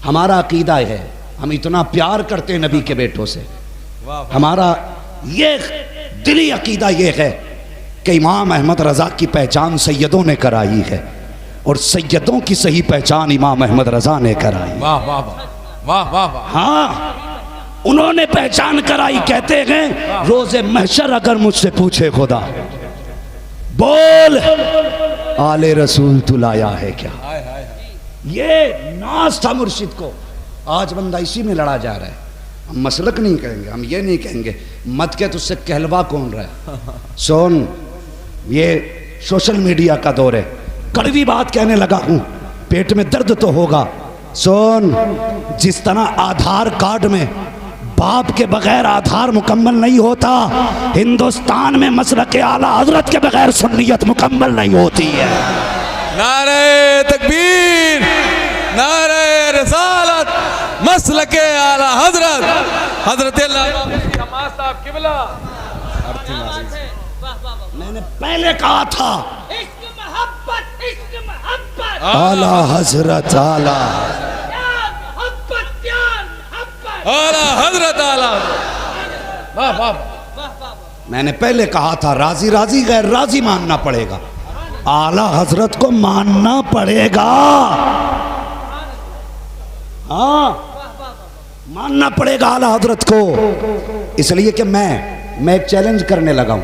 Speaker 2: हमारा अकीदा है, हम इतना प्यार करते हैं नबी के बेटों से। हमारा ये दिली अकीदा ये है कि इमाम अहमद रजा की पहचान सैयदों ने कराई है और सैयदों की सही पहचान इमाम अहमद रजा ने कराई। वाह वाह वाह वाह वाह। हाँ, उन्होंने पहचान कराई। कहते हैं रोजे महशर अगर मुझसे पूछे खुदा बोल आले रसूल तू लाया है क्या? ये नाज था मुर्शिद को। आज बंदा इसी में लड़ा जा रहा है। हम मसलक नहीं कहेंगे, हम ये नहीं कहेंगे मत के तुझसे कहलवा कौन रहा है। सोन, ये सोशल मीडिया का दौर है। कड़वी बात कहने लगा हूं, पेट में दर्द तो होगा। सोन, जिस तरह आधार कार्ड में बाप के बगैर आधार मुकम्मल नहीं होता, हिंदुस्तान में मसलक आला हजरत के बगैर सुन्नियत मुकम्मल नहीं होती है। नारे तकबीर, नारे रिसालत, मसलक आला हजरत हजरत हम्माद साहब किबला।
Speaker 1: मैंने पहले कहा था आला हजरत आला
Speaker 2: आला हजरत आला। वाह वाह।
Speaker 1: मैंने पहले कहा था राजी राजी गैर राजी मानना पड़ेगा, आला हजरत को मानना पड़ेगा। हाँ, मानना पड़ेगा आला हजरत को। इसलिए कि मैं एक चैलेंज करने लगा हूं।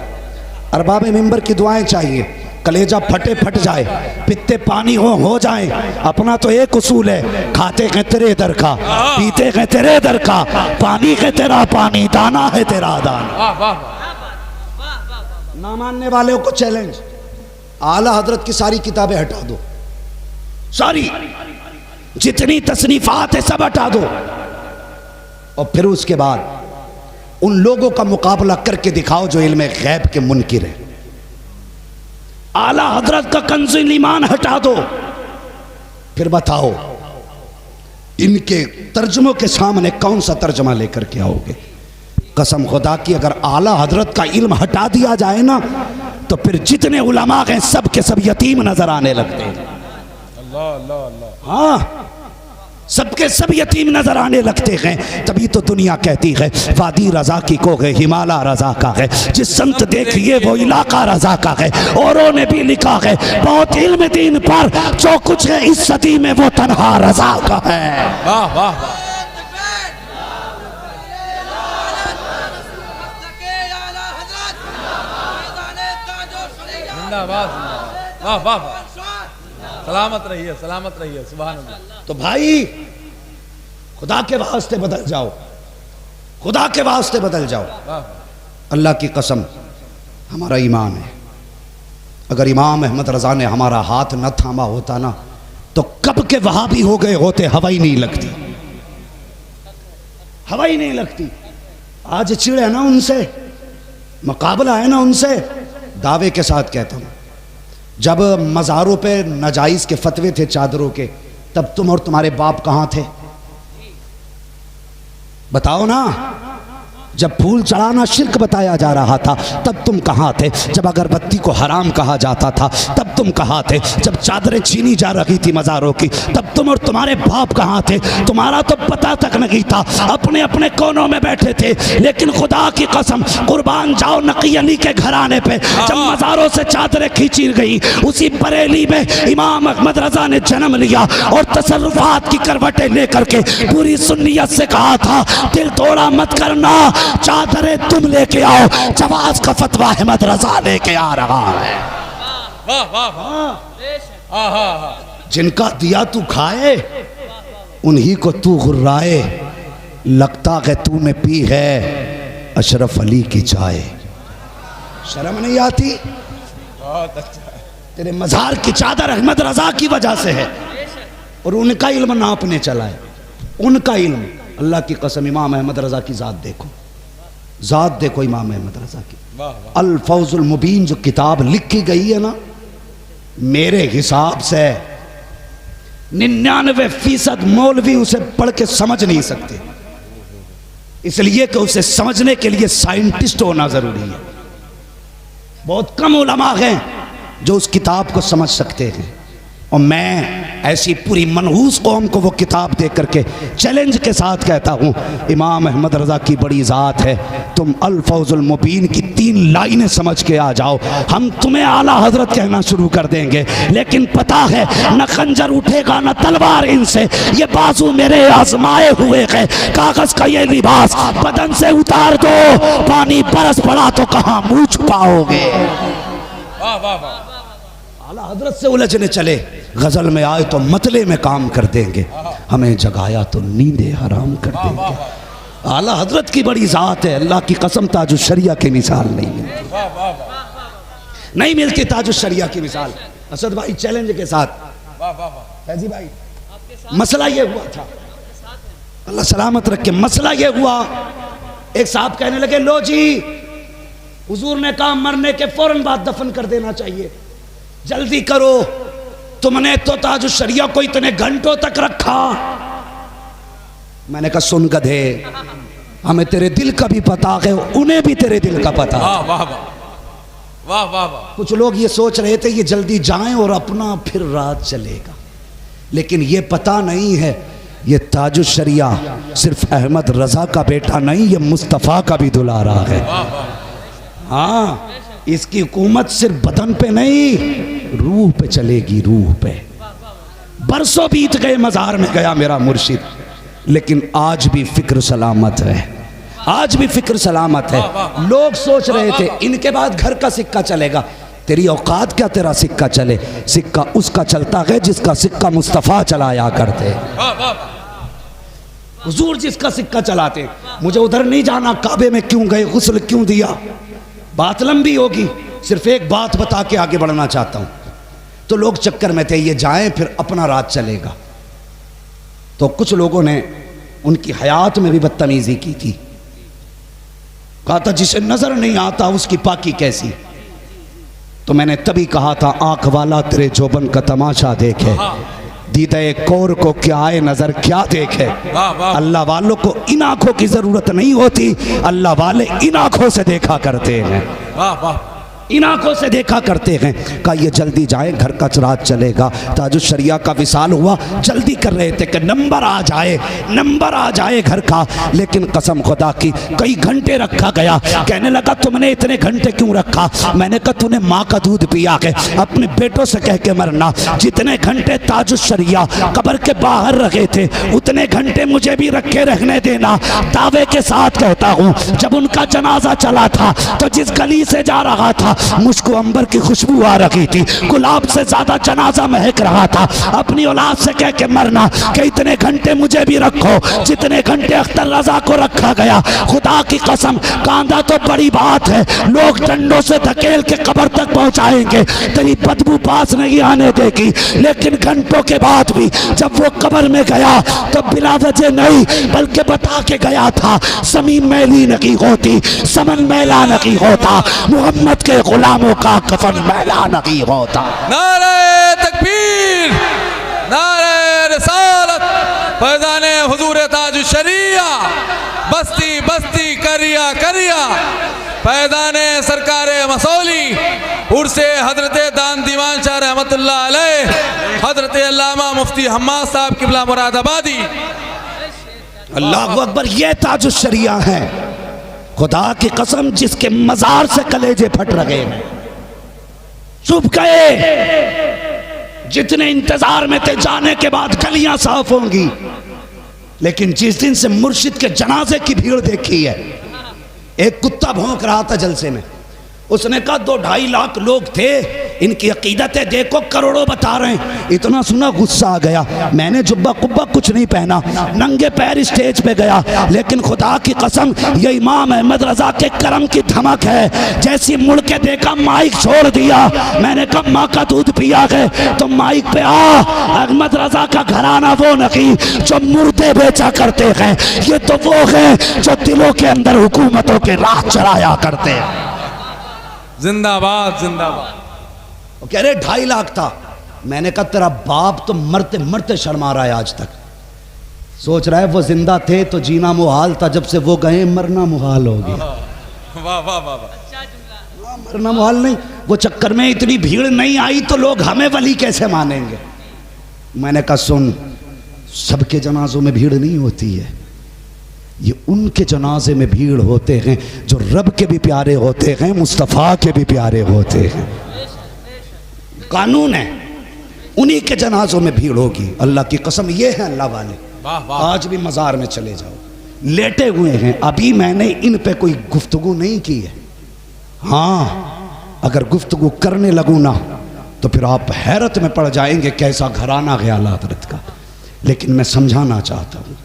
Speaker 1: अरबाब मिंबर की दुआएं चाहिए, कलेजा फटे फट जाए, पित्ते पानी हो जाए। अपना तो एक उसूल है, खाते हैं तेरे दर का, पीते हैं तेरे दर का, पानी है तेरा पानी, दाना है तेरा दाना। ना मानने वाले को चैलेंज, आला हजरत की सारी किताबें हटा दो, सारी जितनी तसनीफात है सब हटा दो। और फिर उसके बाद उन लोगों का मुकाबला करके दिखाओ जो इल्म गैब के मुनकिर है। आला हजरत का कंज़ुल ईमान हटा दो, फिर बताओ इनके तर्जुमों के सामने कौन सा तर्जुमा लेकर के आओगे। कसम खुदा की, अगर आला हजरत का इल्म हटा दिया जाए ना तो फिर जितने उलमा हैं सब के सब यतीम नजर आने लगते हैं।
Speaker 2: अल्लाह अल्लाह अल्लाह।
Speaker 1: हाँ, सबके सब यतीम नजर आने लगते हैं। तभी तो दुनिया कहती है वादी रजा की को है, हिमालय रजा का है, जिस संत देखिए वो इलाका रजा का है। औरों ने भी लिखा है बहुत इल्म दीन पर, जो कुछ है इस सदी में वो तन्हा रजा का है।
Speaker 2: वाह वाह वाह। वाह वाह वाह। सलामत रहिए, सलामत रहिए, सुभान अल्लाह।
Speaker 1: तो भाई खुदा के वास्ते बदल जाओ, खुदा के वास्ते बदल जाओ। अल्लाह की कसम हमारा ईमान है, अगर इमाम अहमद रजा ने हमारा हाथ न थामा होता ना तो कब के वहाबी हो गए होते, हवा ही नहीं लगती, हवा ही नहीं लगती। आज चिड़ है ना उनसे, मुकाबला है ना उनसे। दावे के साथ कहता हूं, जब मज़ारों पे नाजायज़ के फतवे थे चादरों के, तब तुम और तुम्हारे बाप कहाँ थे? बताओ ना। जब फूल चढ़ाना शिर्क बताया जा रहा था तब तुम कहाँ थे? जब अगरबत्ती को हराम कहा जाता था तब तुम कहाँ थे? जब चादरें छीनी जा रही थी मज़ारों की तब तुम और तुम्हारे बाप कहाँ थे? तुम्हारा तो पता तक नहीं था, अपने अपने कोनों में बैठे थे। लेकिन खुदा की कसम कुर्बान जाओ नकी अली के घराने पे, जब मज़ारों से चादरें खींची गई, उसी बरेली में इमाम अहमद रजा ने जन्म लिया और तसर्रुफात की करवटें लेकर के पूरी सुन्नियत से कहा था दिल तोड़ा मत करना, चादरें तुम लेके आओ। जवाज का फतवा अहमद रजा लेके आ रहा है।
Speaker 2: वाह वाह वाह।
Speaker 1: जिनका दिया तू खाए उन्हीं को तू गुर्राए, लगता है तूने पी है अशरफ अली की चाय। शर्म नहीं आती?
Speaker 2: बहुत अच्छा।
Speaker 1: तेरे मज़ार की चादर अहमद रजा की वजह से है और उनका इल्म नापने चला है, उनका इल्म। अल्लाह की कसम इमाम अहमद रजा की ज़ात देखो, ज़ात देखो इमाम अहमद रजा की। अल फौजुल मुबीन जो किताब लिखी गई है ना, मेरे हिसाब से 99% मौलवी उसे पढ़ के समझ नहीं सकते, इसलिए कि उसे समझने के लिए साइंटिस्ट होना जरूरी है। बहुत कम उलमा हैं जो उस किताब को समझ सकते हैं, और मैं ऐसी पूरी मनहूस कौम को वो किताब देख करके चैलेंज के साथ कहता हूँ, इमाम अहमद रजा की बड़ी ज़ात है। तुम अल फौजुल मुबीन की 3 लाइनें समझ के आ जाओ, हम तुम्हें आला हजरत कहना शुरू कर देंगे। लेकिन पता है न खंजर उठेगा न तलवार इनसे, ये बाजू मेरे आजमाए हुए हैं, कागज का ये लिबास बदन से उतार दो, पानी बरस पड़ा तो कहाँ मुँह छुपाओगे।
Speaker 2: वाह वाह वाह।
Speaker 1: आला हजरत से उलझने चले, गजल में आए तो मतले में काम कर देंगे, हमें जगाया तो नींदे हराम कर देंगे। आला हजरत की बड़ी ज़ात है, अल्लाह की कसम ताजुश शरिया की मिसाल नहीं मिलती, नहीं मिलती ताजुश शरिया की मिसाल। असद भाई चैलेंज के साथ, फैजी भाई मसला ये हुआ था, अल्लाह सलामत रखे, मसला ये हुआ, एक साहब कहने लगे लो जी हुजूर ने कहा मरने के फौरन बाद दफन कर देना चाहिए, जल्दी करो, तुमने तो ताजुश शरिया को इतने घंटों तक रखा। मैंने कहा सुन गधे, हमें तेरे दिल का भी पता है, उन्हें भी तेरे दिल का पता।
Speaker 2: वाह वाह वाह वाह वाह।
Speaker 1: कुछ लोग ये सोच रहे थे ये जल्दी जाएं और अपना फिर रात चलेगा, लेकिन ये पता नहीं है ये ताजुश शरिया सिर्फ अहमद रजा का बेटा नहीं, ये मुस्तफ़ा का भी दुलारा है। हाँ, इसकी हुकूमत सिर्फ बदन पे नहीं रूह पे चलेगी, रूह पे। बरसों बीत गए, मज़ार में गया मेरा मुर्शिद, लेकिन आज भी फिक्र सलामत है, आज भी फिक्र सलामत है। लोग सोच रहे थे इनके बाद घर का सिक्का चलेगा, तेरी औकात क्या तेरा सिक्का चले? सिक्का उसका चलता है जिसका सिक्का मुस्तफ़ा चलाया करते, हुजूर जिसका सिक्का चलाते। मुझे उधर नहीं जाना, काबे में क्यों गए, गुस्ल क्यों दिया, बात लंबी होगी, सिर्फ एक बात बता के आगे बढ़ना चाहता हूं। तो लोग चक्कर में थे ये जाएं फिर अपना राज चलेगा, तो कुछ लोगों ने उनकी हयात में भी बदतमीजी की थी। कहा था जिसे नजर नहीं आता उसकी पाकी कैसी। तो मैंने तभी कहा था आंख वाला तेरे जोबन का तमाशा देखे, दीदे कोर को क्या आए नजर क्या देखे। अल्लाह वालों को इन आंखों की जरूरत नहीं होती, अल्लाह वाले इन आंखों से देखा करते हैं। वाह वाह, इन आंखों से देखा करते हैं। कहा ये जल्दी जाए घर का चिराग चलेगा। ताजुश शरिया का विसाल हुआ, जल्दी कर रहे थे कि नंबर आ जाए, नंबर आ जाए घर का। लेकिन कसम खुदा की कई घंटे रखा गया। कहने लगा तुमने इतने घंटे क्यों रखा? मैंने कहा तूने माँ का दूध पिया के अपने बेटों से कह के मरना। जितने घंटे ताजुश शरिया कब्र के बाहर रखे थे उतने घंटे मुझे भी रखे रहने देना। दावे के साथ कहता हूँ जब उनका जनाजा चला था तो जिस गली से जा रहा था मुझको अंबर की खुशबू आ रही थी, गुलाब से ज्यादा जनाजा महक रहा था। अपनी औलाद से कह के मरना कि इतने घंटे मुझे भी रखो जितने घंटे अख्तर रजा को रखा गया। खुदा की कसम कांदा तो बड़ी बात है, लोग डंडों से धकेल के कब्र तक पहुंचाएंगे, तेरी बदबू पास नहीं आने देगी। लेकिन घंटों के बाद भी जब वो कब्र में गया तो बिला वजह नहीं बल्कि बता के गया था ज़मीन मैली नहीं होती, समन मैला नहीं होता, मोहम्मद के गुलामों का कफन मैला नहीं होता।
Speaker 2: नारे तकबीर, नारे रिसालत, फैज़ाने हुजूर ताजुश शरिया, बस्ती बस्ती करिया करिया, फैज़ाने सरकारे मसौली, उर्से हजरत दान दीवान शाह रहमतुल्लाह अलैह, हजरत अल्लामा मुफ्ती हम्माद साहब किबला मुरादाबादी।
Speaker 1: अल्लाहु अकबर, ये ताजुश शरिया है। खुदा की कसम जिसके मजार से कलेजे फट रहे हैं, चुप गए। जितने इंतजार में थे जाने के बाद गलियां साफ होंगी, लेकिन जिस दिन से मुर्शिद के जनाजे की भीड़ देखी है, एक कुत्ता भौंक रहा था जलसे में, उसने कहा 2-2.5 लाख लोग थे, इनकी अकीदतें देखो करोड़ों बता रहे हैं। इतना सुना गुस्सा आ गया। मैंने जुब्बा कुब्बा कुछ नहीं पहना, नंगे पैर स्टेज पे गया। लेकिन खुदा की कसम ये इमाम अहमद रजा के करम की धमक है। जैसी मुड़ के देखा माइक छोड़ दिया, मैंने कहा माँ का दूध पिया गए तो माइक पे अहमद रजा का घराना वो नहीं जो मुर्दे बेचा करते हैं, ये तो वो है जो दिलों के अंदर हुकूमतों के राह चलाया करते हैं।
Speaker 2: जिंदाबाद जिंदाबाद।
Speaker 1: वो कह रहे 2.5 लाख था। मैंने कहा तेरा बाप तो मरते मरते शर्मा रहा है आज तक, सोच रहा है वो जिंदा थे तो जीना मुहाल था, जब से वो गए मरना मुहाल हो गया।
Speaker 2: वाह वाह वाह वाह,
Speaker 1: मरना मुहाल नहीं, वो चक्कर में इतनी भीड़ नहीं आई तो लोग हमें वली कैसे मानेंगे। मैंने कहा सुन, सबके जनाजों में भीड़ नहीं होती है, ये उनके जनाजे में भीड़ होते हैं जो रब के भी प्यारे होते हैं, मुस्तफ़ा के भी प्यारे होते हैं। कानून है, उन्हीं के जनाजों में भीड़ होगी। अल्लाह की कसम, ये है अल्लाह वाले। आज भी मज़ार में चले जाओ, लेटे हुए हैं। अभी मैंने इन पे कोई गुफ्तगू नहीं की है। हाँ, अगर गुफ्तगू करने लगूँ ना तो फिर आप हैरत में पड़ जाएंगे कैसा घराना ख्याल हज़रत का। लेकिन मैं समझाना चाहता हूँ,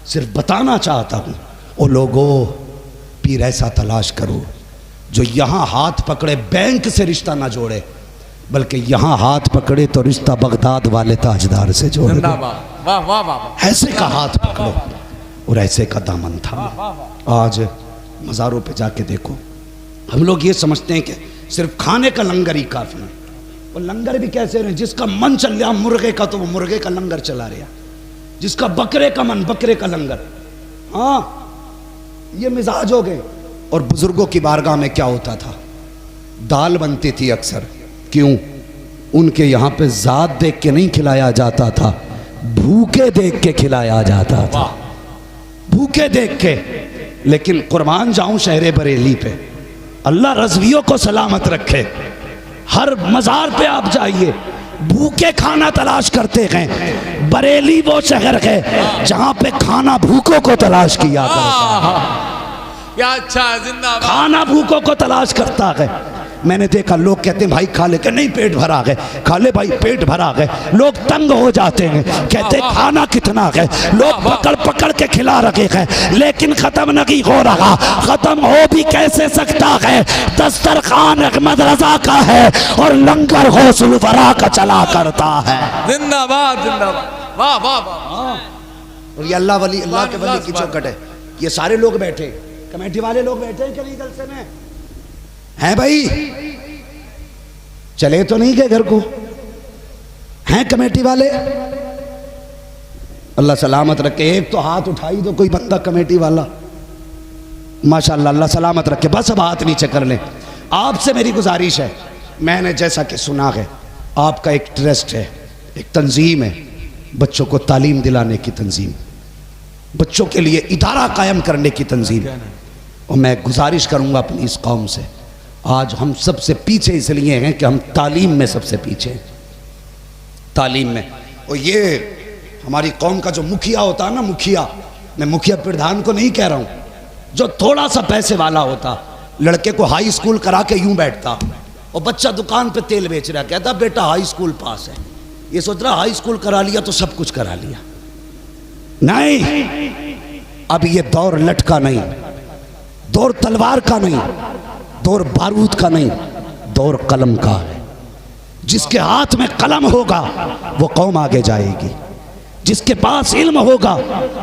Speaker 1: सिर्फ बताना चाहता हूँ, ओ लोगो पीर ऐसा तलाश करो जो यहाँ हाथ पकड़े बैंक से रिश्ता ना जोड़े, बल्कि यहाँ हाथ पकड़े तो रिश्ता बगदाद वाले ताजदार से जोड़े।
Speaker 2: वाह वाह वाह,
Speaker 1: ऐसे का हाथ पकड़ो और ऐसे का दामन था। आज मज़ारों पे जाके देखो, हम लोग ये समझते हैं कि सिर्फ खाने का लंगर ही काफ़ी है। और लंगर भी कैसे रहे, जिसका मन चल रहा मुर्गे का तो वो मुर्गे का लंगर चला रहा, जिसका बकरे का मन बकरे का लंगर। हाँ, ये मिजाज हो गए। और बुजुर्गों की बारगाह में क्या होता था, दाल बनती थी अक्सर। क्यों? उनके यहाँ पे जात देख के नहीं खिलाया जाता था, भूखे देख के खिलाया जाता था, भूखे देख के। लेकिन कुर्बान जाऊं शहर बरेली पे, अल्लाह रज़वियों को सलामत रखे, हर मज़ार पे आप जाइए, भूखे खाना तलाश करते हैं। बरेली वो शहर है जहाँ पे खाना भूखों को तलाश किया करता है।
Speaker 2: क्या अच्छा, जिंदाबाद।
Speaker 1: खाना भूखों को तलाश करता है। मैंने देखा लोग कहते हैं भाई खा ले, नहीं पेट भरा गए, खा ले भाई पेट भरा गए। लोग तंग हो जाते हैं, कहते खाना कितना है, लोग पकड़ पकड़ के खिला रखे हैं, लेकिन खत्म नहीं हो रहा। खत्म हो भी कैसे सकता है, दस्तरखान अहमद रजा का है और लंगर गौसुल वरा का चला करता है।
Speaker 2: जिंदाबाद जिंदाबाद, वाह वाह वाह।
Speaker 1: और ये अल्लाह वली, अल्लाह के वली की
Speaker 2: सुभान
Speaker 1: चौखट है। ये सारे लोग बैठे, कमेटी वाले लोग बैठे हैं कि नहीं जलसे में? हैं भाई? चले तो नहीं गए घर को? हैं कमेटी वाले? अल्लाह सलामत रखे। एक तो हाथ उठाई तो कोई बंदा कमेटी वाला, माशाअल्लाह, अल्लाह सलामत रखे। बस अब हाथ नीचे कर ले। आपसे मेरी गुजारिश है, मैंने जैसा कि सुना है आपका एक ट्रस्ट है, एक तंजीम है, बच्चों को तालीम दिलाने की तंजीम, बच्चों के लिए इदारा कायम करने की तंजीम। और मैं गुजारिश करूंगा अपनी इस कौम से, आज हम सबसे पीछे इसलिए हैं कि हम तालीम में सबसे पीछे हैं, तालीम में। और ये हमारी कौम का जो मुखिया होता है ना, मुखिया, मैं मुखिया प्रधान को नहीं कह रहा हूं, जो थोड़ा सा पैसे वाला होता, लड़के को हाई स्कूल करा के यूं बैठता और बच्चा दुकान पे तेल बेच रहा, कहता बेटा हाई स्कूल पास है, ये सोच रहा हाई स्कूल करा लिया तो सब कुछ करा लिया। नहीं, अब ये दौर लटका नहीं, दौर तलवार का नहीं, दौर बारूद का नहीं, दौर कलम का है। जिसके हाथ में कलम होगा वो कौम आगे जाएगी, जिसके पास इल्म होगा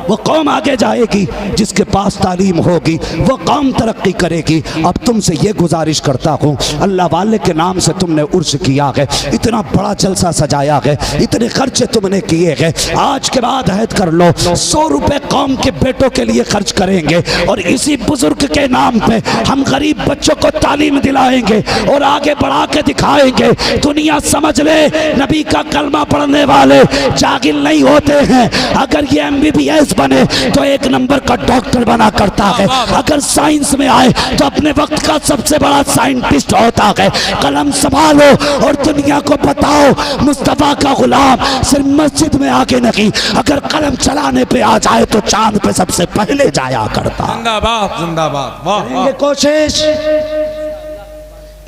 Speaker 1: वो कौम आगे जाएगी, जिसके पास तालीम होगी वो कौम तरक्की करेगी। अब तुमसे ये गुजारिश करता हूँ, अल्लाह वाले के नाम से तुमने उर्स किया है, इतना बड़ा जलसा सजाया है, इतने खर्चे तुमने किए हैं, आज के बाद अहद कर लो 100 रुपए कौम के बेटों के लिए खर्च करेंगे और इसी बुजुर्ग के नाम पे हम गरीब बच्चों को तालीम दिलाएंगे और आगे बढ़ा के दिखाएंगे। दुनिया समझ ले, नबी का कलमा पढ़ने वाले जागिल नहीं होते हैं। अगर ये MBBS बने तो 1 नंबर का डॉक्टर बना करता है, अगर साइंस में आए तो अपने वक्त का सबसे बड़ा साइंटिस्ट होता है। कलम संभालो और दुनिया को बताओ मुस्तफा का गुलाम सिर्फ मस्जिद में आके नहीं, अगर कलम चलाने पे आ जाए तो चांद पे सबसे पहले जाया करता।
Speaker 2: जिंदाबाद जिंदाबाद, वाह
Speaker 1: करेंगे कोशिश।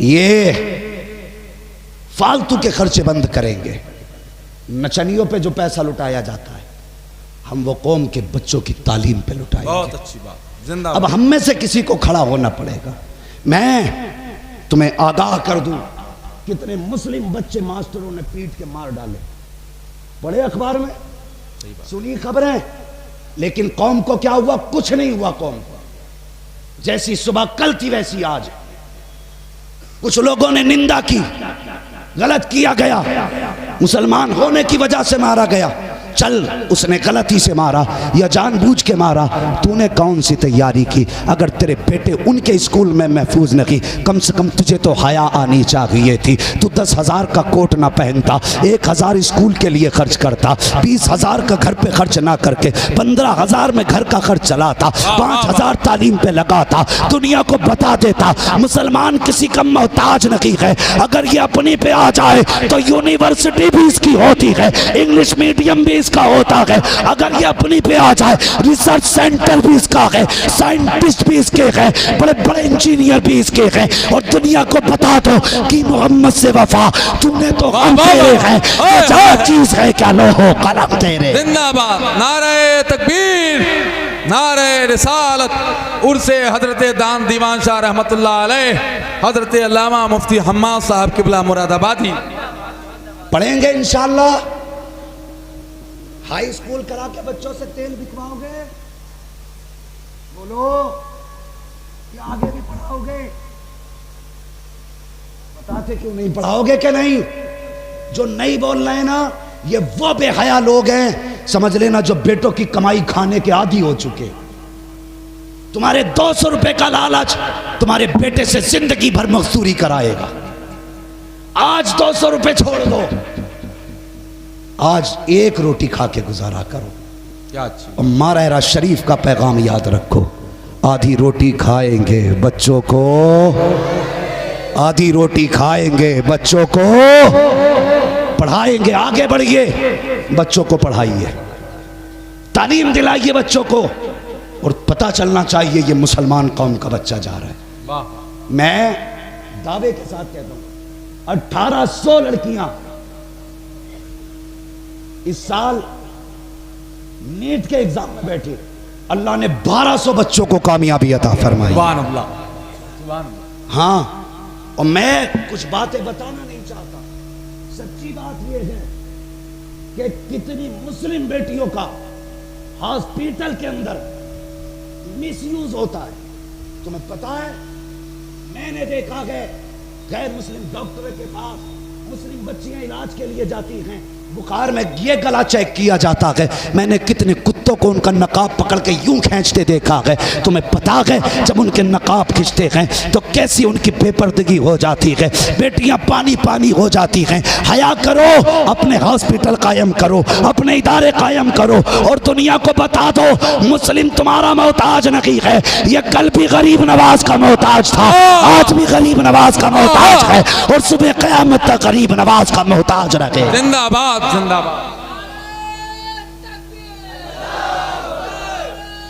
Speaker 1: ये फालतू के खर्चे बंद करेंगे, नचनियों पे जो पैसा लुटाया जाता है हम वो कौम के बच्चों की तालीम पे लुटाएंगे।
Speaker 2: बहुत अच्छी बात, जिंदाबाद।
Speaker 1: अब हम में से किसी को खड़ा होना पड़ेगा। मैं तुम्हें आगाह कर दूं, कितने मुस्लिम बच्चे मास्टरों ने पीट के मार डाले, पढ़े अखबार में, सुनी खबरें, लेकिन कौम को क्या हुआ? कुछ नहीं हुआ। कौम को जैसी सुबह कल थी वैसी आज। कुछ लोगों ने निंदा की, गलत किया गया, मुसलमान होने की वजह से मारा गया, चल उसने गलती से मारा या जानबूझ के मारा, तूने कौन सी तैयारी की? अगर तेरे बेटे उनके स्कूल में महफूज नहीं, कम से कम तुझे तो हया आनी चाहिए थी। तू 10,000 का कोट ना पहनता, 1,000 स्कूल के लिए खर्च करता, 20,000 का घर पे खर्च ना करके 15,000 में घर का खर्च चलाता, 5,000 तालीम पे लगाता, दुनिया को बता देता मुसलमान किसी का मोहताज नहीं है। अगर ये अपनी पे आ जाए तो यूनिवर्सिटी भी इसकी होती है, इंग्लिश मीडियम भी इसका होता है। अगर ये अपनी पे आ जाए रिसर्च सेंटर भी इसका है, साइंटिस्ट भी इसके हैं, बड़े बड़े इंजीनियर भी इसके हैं। और दुनिया को बता दो कि मोहम्मद से वफा, तूने तो हम तेरे हैं, क्या चीज है क्या लो हो कलम तेरे।
Speaker 2: जिंदाबाद, नारे तकबीर, नारे रिसालत, उर्से हजरत दान दीवान शाह रहमतुल्लाह अलैह, हजरत अल्लामा मुफ्ती हम्माद साहब किबला मुरादाबादी।
Speaker 1: पढ़ेंगे इंशाअल्लाह। हाई स्कूल करा के बच्चों से तेल बिकवाओगे? बोलो, या आगे भी पढ़ाओगे? बताते क्यों नहीं, पढ़ाओगे कि नहीं? जो नहीं बोल रहे हैं ना, ये वो बेहया लोग हैं, समझ लेना, जो बेटों की कमाई खाने के आदी हो चुके। तुम्हारे 200 रुपए का लालच तुम्हारे बेटे से जिंदगी भर मजदूरी कराएगा। आज 200 रुपए छोड़ दो, आज 1 रोटी खा के गुजारा करो।
Speaker 2: क्या अच्छी।
Speaker 1: और मारा शरीफ का पैगाम याद रखो, आधी रोटी खाएंगे बच्चों को, आधी रोटी खाएंगे बच्चों को पढ़ाएंगे। आगे बढ़िए, बच्चों को पढ़ाइए, तालीम दिलाइए बच्चों को, और पता चलना चाहिए ये मुसलमान कौम का बच्चा जा रहा है।
Speaker 2: वाह।
Speaker 1: मैं दावे के साथ कहता हूं 1800 लड़कियां इस साल नीट के एग्जाम में बैठी, अल्लाह ने 1200 बच्चों को कामयाबी अता फरमाई। हाँ, और मैं कुछ बातें बताना नहीं चाहता, सच्ची बात यह है कि कितनी मुस्लिम बेटियों का हॉस्पिटल के अंदर मिसयूज होता है। तुम्हें पता है, मैंने देखा है गैर मुस्लिम डॉक्टर के पास मुस्लिम बच्चियां इलाज के लिए जाती हैं, बुखार में ये गला चेक किया जाता है। मैंने कितने कुत्तों को उनका नकाब पकड़ के यूं खींचते देखा है। तुम्हें पता है जब उनके नकाब खींचते हैं तो कैसी उनकी बेपर्दगी हो जाती है, बेटियां पानी पानी हो जाती हैं। हया करो, अपने हॉस्पिटल कायम करो, अपने इदारे कायम करो और दुनिया को बता दो मुस्लिम तुम्हारा मोहताज नहीं है। ये कल भी गरीब नवाज का मोहताज था, आज भी गरीब नवाज का मोहताज है और सुबह क़यामत तक गरीब नवाज का मोहताज रहे।
Speaker 2: जिंदाबाद जिंदाबाद।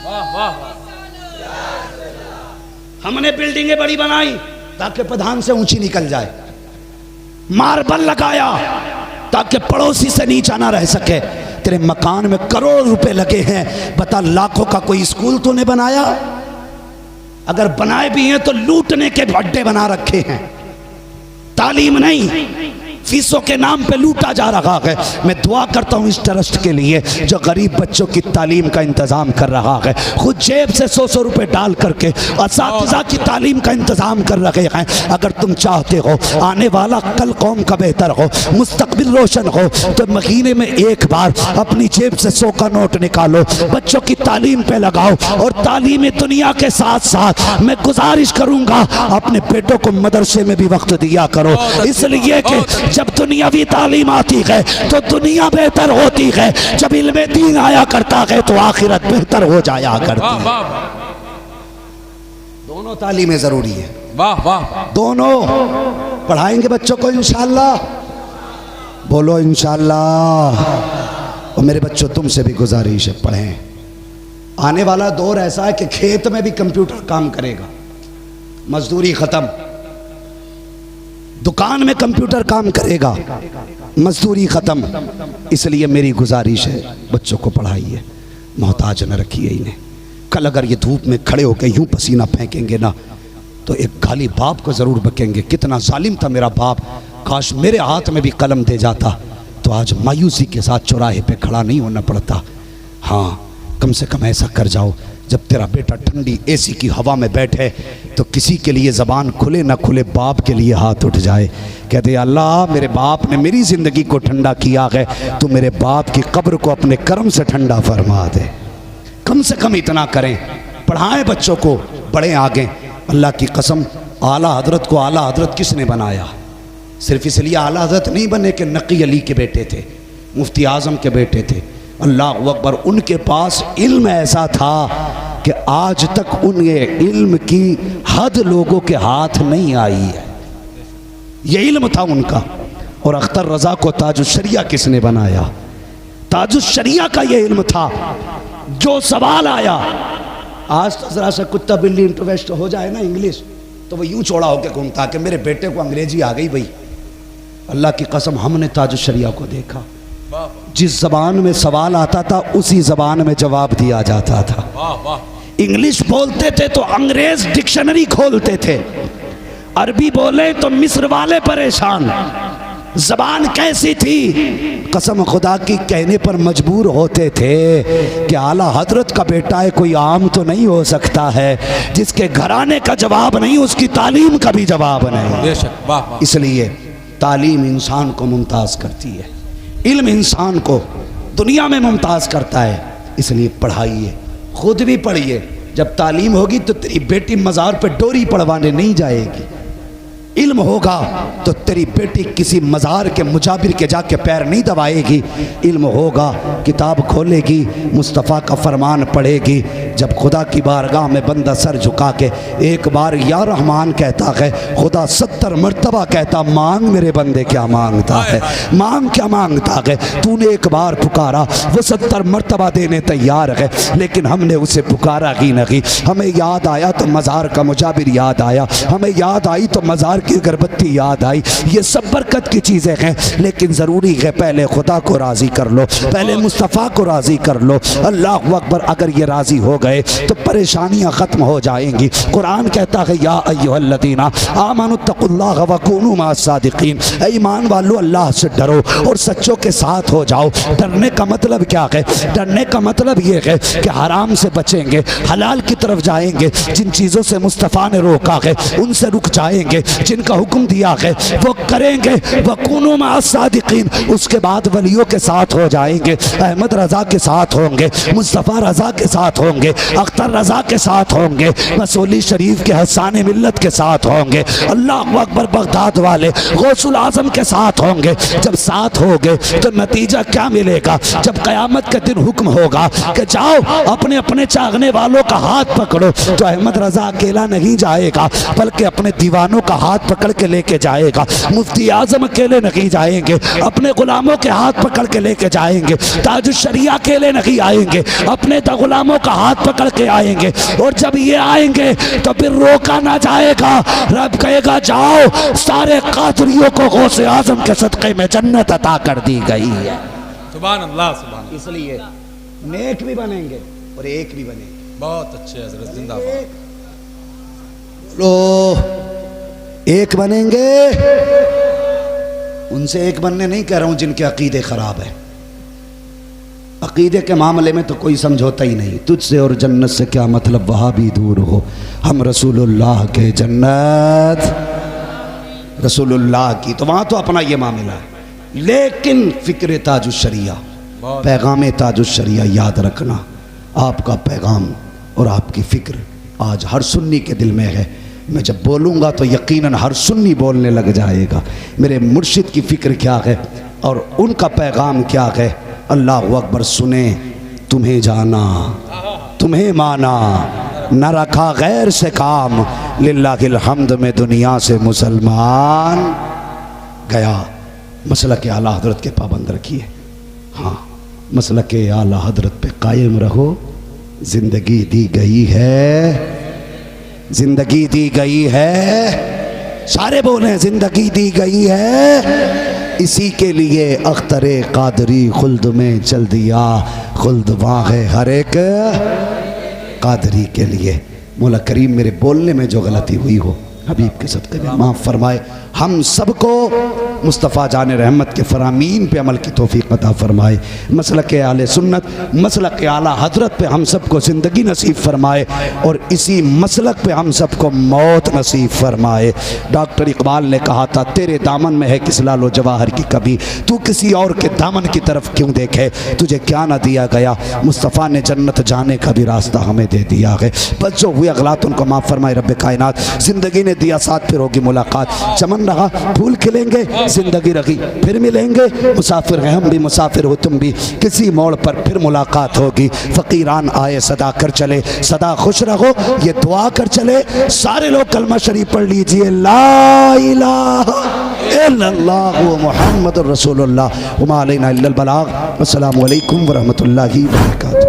Speaker 2: वाह वाह।
Speaker 1: हमने बिल्डिंगें बड़ी बनाई ताकि प्रधान से ऊंची निकल जाए, मार्बल लगाया ताकि पड़ोसी से नीचा ना रह सके। तेरे मकान में करोड़ रुपए लगे हैं, बता लाखों का कोई स्कूल तूने बनाया? अगर बनाए भी हैं तो लूटने के अड्डे बना रखे हैं, तालीम नहीं, फीसों के नाम पे लूटा जा रहा है। मैं दुआ करता हूँ इस ट्रस्ट के लिए जो गरीब बच्चों की तालीम का इंतज़ाम कर रहा है, खुद जेब से 100 रुपए डाल करके असातिज़ा की तालीम का इंतज़ाम कर रहे हैं। अगर तुम चाहते हो आने वाला कल कौम का बेहतर हो, मुस्तकबिल रोशन हो, तो महीने में एक बार अपनी जेब से 100 का नोट निकालो, बच्चों की तालीम पे लगाओ। और तालीम दुनिया के साथ साथ मैं गुजारिश करूँगा अपने बेटों को मदरसे में भी वक्त दिया करो, इसलिए कि जब दुनियावी तालीम आती है तो दुनिया बेहतर होती है, जब इल्मे दीन आया करता है तो आखिरत बेहतर हो जाया करती है। दोनों तालीमें जरूरी है।
Speaker 2: वाह वाह।
Speaker 1: दोनों पढ़ाएंगे बच्चों को इंशाअल्लाह, बोलो इंशाअल्लाह। और मेरे बच्चों तुमसे भी गुजारिश है, पढ़ें। आने वाला दौर ऐसा है कि खेत में भी कंप्यूटर काम करेगा, मजदूरी खत्म, दुकान में कंप्यूटर काम करेगा, मजदूरी खत्म। इसलिए मेरी गुजारिश है बच्चों को पढ़ाइए, मोहताज न रखिए इन्हें। कल अगर ये धूप में खड़े होकर यूं पसीना फेंकेंगे ना तो एक गाली बाप को ज़रूर बकेंगे, कितना जालिम था मेरा बाप, काश मेरे हाथ में भी कलम दे जाता तो आज मायूसी के साथ चौराहे पे खड़ा नहीं होना पड़ता। हाँ, कम से कम ऐसा कर जाओ जब तेरा बेटा ठंडी एसी की हवा में बैठे तो किसी के लिए ज़बान खुले ना खुले बाप के लिए हाथ उठ जाए, कहते अल्लाह मेरे बाप ने मेरी ज़िंदगी को ठंडा किया है, तो मेरे बाप की कब्र को अपने करम से ठंडा फरमा दे। कम से कम इतना करें, पढ़ाएं बच्चों को, बढ़ें आगे। अल्लाह की कसम, आला हजरत को आला हजरत किसने बनाया? सिर्फ इसलिए आला हजरत नहीं बने कि नकी अली के बेटे थे, मुफ्ती आज़म के बेटे थे। अल्लाह अकबर, उनके पास इल्म ऐसा था कि आज तक उनके इल्म की हद लोगों के हाथ नहीं आई है, ये इल्म था उनका। और अख्तर रज़ा को ताजुश्शरिया किसने बनाया? ताजुश्शरिया का ये इल्म था। जो सवाल आया, आज तो जरा सा कुत्ता बिल्ली इंटरवेस्ट हो जाए ना इंग्लिश तो वो यूं चौड़ा होकर घूमता कि मेरे बेटे को अंग्रेजी आ गई भाई। अल्लाह की कसम, हमने ताजुश्शरिया को देखा, जिस जबान में सवाल आता था उसी जबान में जवाब दिया जाता था।
Speaker 2: वाह वाह।
Speaker 1: इंग्लिश बोलते थे तो अंग्रेज डिक्शनरी खोलते थे, अरबी बोले तो मिस्र वाले परेशान। जबान कैसी थी, कसम खुदा की कहने पर मजबूर होते थे कि आला हजरत का बेटा है, कोई आम तो नहीं हो सकता है, जिसके घराने का जवाब नहीं उसकी तालीम का भी जवाब नहीं।
Speaker 2: बेशक। वाह वाह।
Speaker 1: इसलिए तालीम इंसान को मुमताज़ करती है, इल्म इंसान को दुनिया में मुमताज़ करता है। इसलिए पढ़ाइए, खुद भी पढ़िए। जब तालीम होगी तो तेरी बेटी मज़ार पे डोरी पढ़वाने नहीं जाएगी, इल्म होगा तो तेरी बेटी किसी मज़ार के मुजाबिर के जाके पैर नहीं दबाएगी। इल्म होगा, किताब खोलेगी, मुस्तफ़ा का फरमान पढ़ेगी। जब खुदा की बारगाह में बंदा सर झुका के एक बार या रहमान कहता है, खुदा 70 मरतबा कहता मांग मेरे बंदे क्या मांगता है, मांग क्या मांगता है। तूने एक बार पुकारा, वो 70 मरतबा देने तैयार है, लेकिन हमने उसे पुकारा ही नहीं। हमें याद आया तो मज़ार का मुजाबिर याद आया, हमें याद आई तो मज़ार
Speaker 3: की अगरबत्ती याद आई। ये सब बरकत की चीज़ें हैं, लेकिन ज़रूरी है पहले खुदा को राज़ी कर लो, पहले मुस्तफ़ा को राज़ी कर लो। अल्लाह अकबर। अगर ये राज़ी हो गए तो परेशानियाँ ख़त्म हो जाएंगी। कुरान कहता है या अय्युहल्लज़ीना आमनुत्तकुल्लाह व कूनू मअस-सादिक़ीन, ईमान वालों अल्लाह से डरो और सच्चों के साथ हो जाओ। डरने का मतलब क्या है? डरने का मतलब ये है कि हराम से बचेंगे, हलाल की तरफ जाएंगे, जिन चीज़ों से मुस्तफ़ा ने रोका है उनसे रुक जाएंगे, जिनका हुक्म दिया है वो करेंगे। वकूनू मअस-सादिक़ीन, उसके बाद वलियों के साथ हो जाएंगे, अहमद रज़ा के साथ होंगे, मुस्तफ़ा रज़ा के साथ होंगे, अख्तर रज़ा के साथ होंगे, मसूली शरीफ के हसाने मिल्लत के साथ होंगे, अल्लाह अकबर बगदाद वाले गौसुल आज़म के साथ होंगे। जब साथ होंगे तो नतीजा क्या मिलेगा? जब क़यामत के दिन हुक्म होगा कि जाओ अपने अपने चाहने वालों का हाथ पकड़ो, तो अहमद रज़ा अकेला नहीं जाएगा, बल्कि अपने दीवानों का हाथ पकड़ के लेके जाएगा। मुफ्ती आज़म अकेले नहीं जाएंगे, अपने गुलामों के हाथ पकड़ के लेके जाएंगे। ताजुश्शरिया अकेले नहीं आएंगे, अपने गुलामों का हाथ पकड़ के आएंगे। और जब ये आएंगे तो फिर रोका ना जाएगा। रब कहेगा जाओ, सारे कादरियों को गौसे आज़म के सदक़े में जन्नत अता कर दी गई है।
Speaker 2: सुभान अल्लाह, सुभान।
Speaker 1: इसलिए नेक भी बनेंगे और एक भी बनेंगे।
Speaker 2: बहुत अच्छे हजरत, जिंदाबाद।
Speaker 1: लो एक बनेंगे, उनसे एक बनने नहीं कह रहा हूं जिनके अकीदे खराब है। अकीदे के मामले में तो कोई समझौता ही नहीं। तुझसे और जन्नत से क्या मतलब, वहाँ भी दूर हो। हम रसूलुल्लाह के जन्नत, रसूलुल्लाह की, तो वहाँ तो अपना ये मामला है। लेकिन फ़िक्र ताजुश्शरिया, पैगाम ताजुश्शरिया याद रखना। आपका पैगाम और आपकी फ़िक्र आज हर सुन्नी के दिल में है। मैं जब बोलूँगा तो यकीनन हर सुन्नी बोलने लग जाएगा। मेरे मुर्शिद की फ़िक्र क्या है और उनका पैगाम क्या है। अल्लाह अकबर। सुने तुम्हें जाना, तुम्हें माना, न रखा गैर से काम, लिल्लाहिल हम्द में दुनिया से मुसलमान गया। मसलक आला हजरत के पाबंद रखिए। हाँ, मसलक आला हजरत पे कायम रहो। ज़िंदगी दी गई है, ज़िंदगी दी गई है, सारे बोले ज़िंदगी दी गई है। इसी के लिए अख्तरे कादरी खुल्द में चल दिया, खुल्द वहाँ है हर एक कादरी के लिए। मौला करीम मेरे बोलने में जो गलती हुई हो हबीब के सदक़े में माफ़ फरमाए। हम सबको मुस्तफ़ा जान रहमत के फरामीन पे अमल की तौफीक अता फरमाए। मसलक आले सुन्नत, मसलक आला हजरत पे हम सबको ज़िंदगी नसीब फरमाए और इसी मसलक पे हम सबको मौत नसीब फरमाए। डॉक्टर इकबाल ने कहा था, तेरे दामन में है किस लालो जवाहर की कभी, तू किसी और के दामन की तरफ क्यों देखे, तुझे क्या ना दिया गया। मुस्तफ़ा ने जन्नत जाने का भी रास्ता हमें दे दिया है। बस जो हुए अगलात उनको माफ़ फरमाए रब्बे कायनात। ज़िंदगी ने दिया साथ, फिर होगी मुलाकात। चमन रहा फूल खिलेंगे, जिंदगी रही फिर मिलेंगे। मुसाफिर हैं हम भी, मुसाफिर हो तुम भी, किसी मोड़ पर फिर मुलाकात होगी। फ़कीरान आए सदा कर चले, सदा खुश रहो ये दुआ कर चले। सारे लोग कलमा शरीफ पढ़ लीजिए, ला इलाहा इल्लल्लाह मुहम्मदुर रसूलुल्लाह व मा अलैना इल्लल बलाग। अस्सलामु अलैकुम व रहमतुल्लाहि व बरकातहू।